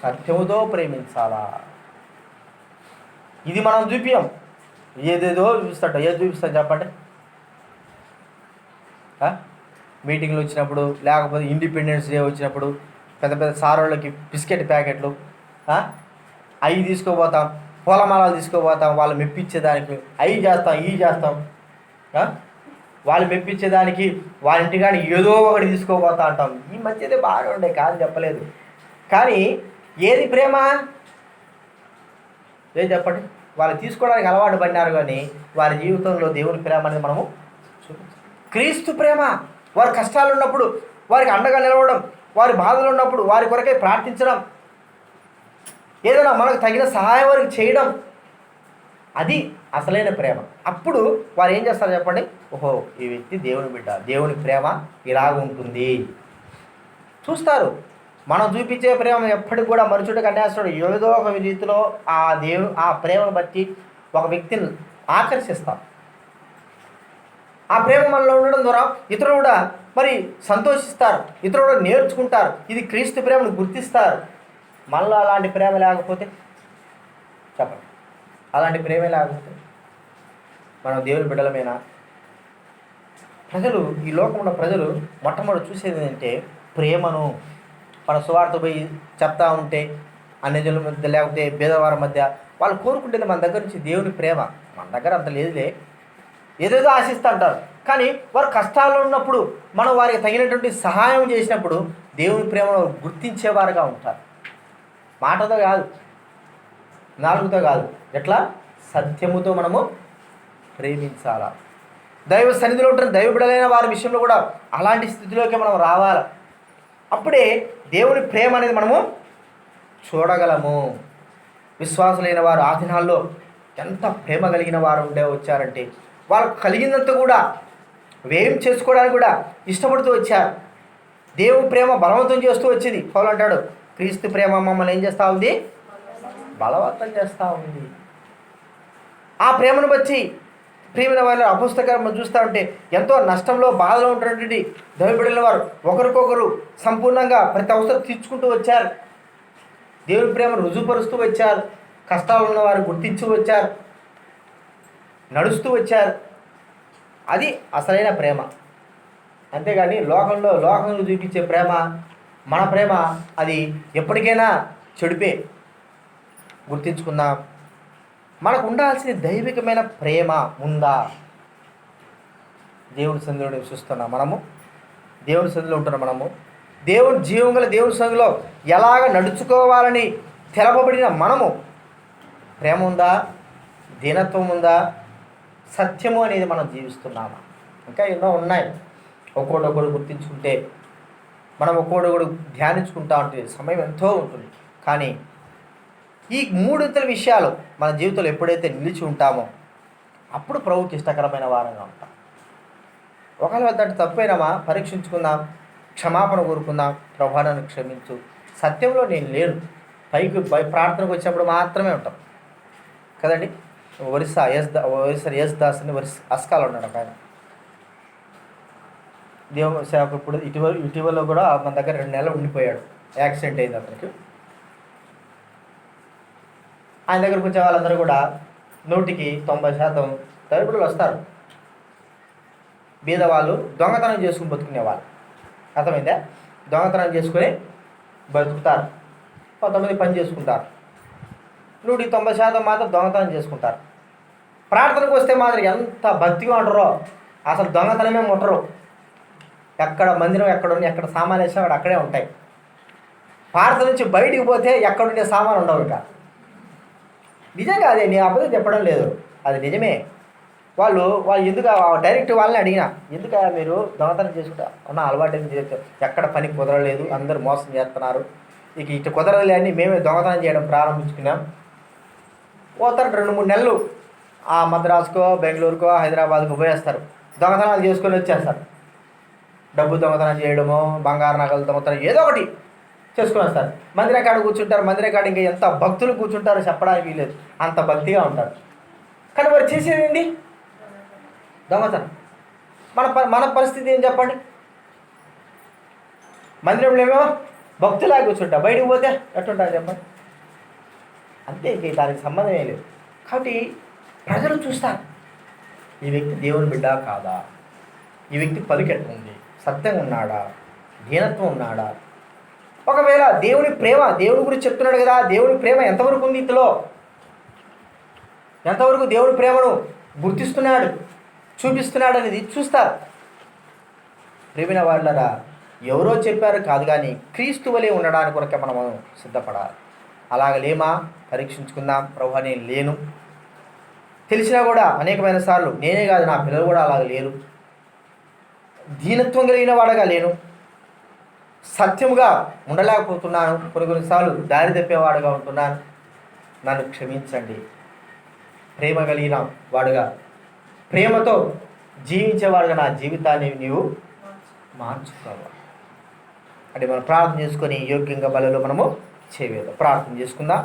సత్యముతో ప్రేమించాలా. ఇది మనం చూపించాం, ఏదేదో చూపిస్తాడు. ఏది చూపిస్తాం చెప్పండి? మీటింగ్లు వచ్చినప్పుడు, లేకపోతే ఇండిపెండెన్స్ డే వచ్చినప్పుడు పెద్ద పెద్ద సారోళ్ళకి బిస్కెట్ ప్యాకెట్లు అవి తీసుకోపోతాం, పూలమాలలు తీసుకోపోతాం, వాళ్ళు మెప్పించేదానికి అవి చేస్తాం, ఇవి చేస్తాం. వాళ్ళు మెప్పించేదానికి వాళ్ళ ఇంటికాని ఏదో ఒకటి తీసుకోపోతా అంటాం. ఈ మధ్యదే బాగా ఉండే, కాదు చెప్పలేదు. కానీ ఏది ప్రేమ? ఏది చెప్పండి? వాళ్ళు తీసుకోవడానికి అలవాటు పడినారు, కానీ వారి జీవితంలో దేవుని ప్రేమ అనేది మనము క్రీస్తు ప్రేమ. వారి కష్టాలు ఉన్నప్పుడు వారికి అండగా నిలవడం, వారి బాధలు ఉన్నప్పుడు వారి కొరకై ప్రార్థించడం, ఏదైనా మనకు తగిన సహాయం వారికి చేయడం, అది అసలైన ప్రేమ. అప్పుడు వారు ఏం చేస్తారు చెప్పండి? ఓహో, ఈ వ్యక్తి దేవుని బిడ్డ, దేవుని ప్రేమ ఇలాగ ఉంటుంది చూస్తారు. మనం చూపించే ప్రేమ ఎప్పటికి కూడా మనుషుడికి అన్యాస్తాడు. ఏదో ఒక రీతిలో ఆ ప్రేమను బట్టి ఒక వ్యక్తిని ఆకర్షిస్తాం. ఆ ప్రేమ మనలో ఉండడం ద్వారా ఇతరులు కూడా మరి సంతోషిస్తారు, ఇతరులు కూడా నేర్చుకుంటారు, ఇది క్రీస్తు ప్రేమను గుర్తిస్తారు. మనలో అలాంటి ప్రేమ లేకపోతే చెప్పండి, అలాంటి ప్రేమే లేకపోతే మనం దేవుని బిడ్డలమేనా? ప్రజలు, ఈ లోకంలో ప్రజలు మొట్టమొదటి చూసేది ఏంటంటే ప్రేమను. మన సువార్త పోయి చెప్తా ఉంటే అన్యజనుల మధ్య, లేకపోతే భేదవారి మధ్య వాళ్ళు కోరుకుంటేది మన దగ్గర నుంచి దేవుని ప్రేమ. మన దగ్గర అంత లేదులే, ఏదేదో ఆశిస్తూ అంటారు. కానీ వారు కష్టాల్లో ఉన్నప్పుడు మనం వారికి తగినటువంటి సహాయం చేసినప్పుడు దేవుని ప్రేమను గుర్తించేవారుగా ఉంటారు. మాటతో కాదు, నాలుగుతో కాదు, ఎట్లా? సత్యముతో మనము ప్రేమించాలా. దైవ సన్నిధిలో ఉంటున్న దైవ బిడ్డలైన వారి విషయంలో కూడా అలాంటి స్థితిలోకి మనం రావాలి. అప్పుడే దేవుని ప్రేమ అనేది మనము చూడగలము. విశ్వాసులైన వారు ఆ దినాల్లో ఎంత ప్రేమ కలిగిన వారు వచ్చారంటే వాళ్ళకు కలిగినంత కూడా వ్యయం చేసుకోవడానికి కూడా ఇష్టపడుతూ వచ్చారు. దేవుని ప్రేమ బలవంతం చేస్తూ వచ్చింది. పౌలు అంటాడు, క్రీస్తు ప్రేమ మమ్మల్ని ఏం చేస్తూ ఉంది? బలవంతం చేస్తూ ఉంది. ఆ ప్రేమను బట్టి ప్రియమైన వాళ్ళ అపుస్తకం మనం చూస్తూ ఉంటే ఎంతో నష్టంలో బాధలో ఉంటున్నటువంటి దైవబిడ్డల వారు ఒకరికొకరు సంపూర్ణంగా ప్రతి అవసరం తీర్చుకుంటూ వచ్చారు. దేవుని ప్రేమను రుజువుపరుస్తూ వచ్చారు. కష్టాలు ఉన్న వారు గుర్తించి వచ్చారు, నడుస్తూ వచ్చారు. అది అసలైన ప్రేమ. అంతేగాని లోకంలో చూపించే ప్రేమ, మన ప్రేమ అది ఎప్పటికైనా చెడిపే. గుర్తించుకుందాం. మనకు ఉండాల్సిన దైవికమైన ప్రేమ ఉందా? దేవుని సన్నిధిలో నివసిస్తున్నాం మనము, దేవుని సన్నిధిలో ఉంటున్నాం మనము, దేవుని జీవం గల దేవుని సన్నిధిలో ఎలాగ నడుచుకోవాలని తెలపబడిన మనము ప్రేమ ఉందా? దీనత్వం ఉందా? సత్యము అనేది మనం జీవిస్తున్నామా? ఇంకా ఎన్నో ఉన్నాయి. ఒక్కొక్కడు గుర్తించుకుంటే మనం ఒక్కొక్కడు ధ్యానించుకుంటా ఉంటే సమయం ఎంతో ఉంటుంది. కానీ ఈ మూడింతల విషయాలు మన జీవితంలో ఎప్పుడైతే నిలిచి ఉంటామో అప్పుడు ప్రభువుకి ఇష్టకరమైన వారంగా ఉంటాం. ఒకవేళ దాంట్లో తప్పైనామా పరీక్షించుకుందాం, క్షమాపణ కోరుకుందాం. ప్రభువా నన్ను క్షమించు, సత్యంలో నేను లేను. పైకి ప్రార్థనకు వచ్చినప్పుడు మాత్రమే ఉంటాం కదండి. ఒరిస్సా ఎస్ దాస్ అని అస్కాలో ఉన్నాడు ఒక ఆయన. దేవుని సేవకు ఇప్పుడు ఇటీవల కూడా మన దగ్గర 2 నెలలు ఉండిపోయాడు. యాక్సిడెంట్ అయింది అతనికి. ఆయన దగ్గరకు వచ్చే వాళ్ళందరూ కూడా 100% దైవబిడ్డలు వస్తారు. బీదవాళ్ళు దొంగతనం చేసుకుని బతుకునేవాళ్ళు. అర్థమైందా? దొంగతనం చేసుకుని బతుకుతారు. కొంతమంది పని చేసుకుంటారు. 190% మాత్రం దొంగతనం చేసుకుంటారు. ప్రార్థనకు వస్తే మాత్రం ఎంత భక్తిగా ఉంటారో, అసలు దొంగతనమే ముట్టరు. ఎక్కడ మందిరం ఎక్కడుండి ఎక్కడ సామాన్ వేసినా అక్కడ అక్కడే ఉంటాయి. ప్రార్థన నుంచి బయటికి పోతే ఎక్కడుండే సామాన్ ఉండవు. ఇక నిజంగా అదే, నేను అబద్ధం చెప్పడం లేదు, అది నిజమే. వాళ్ళు ఎందుకు డైరెక్ట్ వాళ్ళని అడిగినా, ఎందుకు మీరు దొంగతనం చేసుకుంటా ఉన్న అలవాటు ఎక్కడ పని కుదరలేదు, అందరూ మోసం చేస్తున్నారు, ఇటు కుదరలే అని మేమే దొంగతనం చేయడం ప్రారంభించుకున్నాం. పోతారు 2-3 నెలలు ఆ మద్రాసుకో, బెంగళూరుకో, హైదరాబాద్కో పోయేస్తారు. దొంగతనాలు చేసుకొని వచ్చేస్తారు. డబ్బు దొంగతనం చేయడమో, బంగారు నగలు దొంగతనం ఏదో ఒకటి చేసుకుని వస్తారు. మందిర కాడ కూర్చుంటారు. మందిర కాడ ఇంకా ఎంత భక్తులు కూర్చుంటారో చెప్పడానికి లేదు, అంత భక్తిగా ఉంటారు. కానీ మరి చేసేదండి దొంగతనం. మన పరిస్థితి ఏం చెప్పండి? మందిరంలో ఏమో భక్తులా కూర్చుంటా, బయటకు పోతే ఎట్టుంటారు చెప్పండి? అంతే, ఇంక దానికి సంబంధం ఏం లేదు. కాబట్టి ప్రజలు చూస్తారు, ఈ వ్యక్తి దేవుని బిడ్డ కాదా, ఈ వ్యక్తి పలికెట్టుంది, సత్యంగా ఉన్నాడా, దీనత్వం ఉన్నాడా. ఒకవేళ దేవుని ప్రేమ, దేవుని గురించి చెప్తున్నాడు కదా, దేవుని ప్రేమ ఎంతవరకు ఉంది ఇంతలో, ఎంతవరకు దేవుని ప్రేమను గుర్తిస్తున్నాడు, చూపిస్తున్నాడు అనేది చూస్తారు. ప్రేమిన వాళ్ళరా, ఎవరో చెప్పారు కాదు, కానీ క్రీస్తు వలె ఉండడానికి కొరకే మనము సిద్ధపడాలి. అలాగ లేమా పరీక్షించుకుందాం. ప్రభువా నేను లేను, తెలిసినా కూడా అనేకమైన సార్లు నేనే కాదు నా పిల్లలు కూడా అలాగ లేరు, దీనత్వం కలిగిన వాడగా లేను, సత్యముగా ఉండలేకపోతున్నాను, కొన్నిసార్లు దారి తప్పేవాడుగా ఉంటున్నాను, నన్ను క్షమించండి. ప్రేమ కలిగిన వాడుగా, ప్రేమతో జీవించేవాడుగా నా జీవితాన్ని నీవు మార్చుకోవాలి. అంటే మనం ప్రార్థన చేసుకొని యోగ్యంగా బలలో మనము చేయలేదు. ప్రార్థన చేసుకుందాం.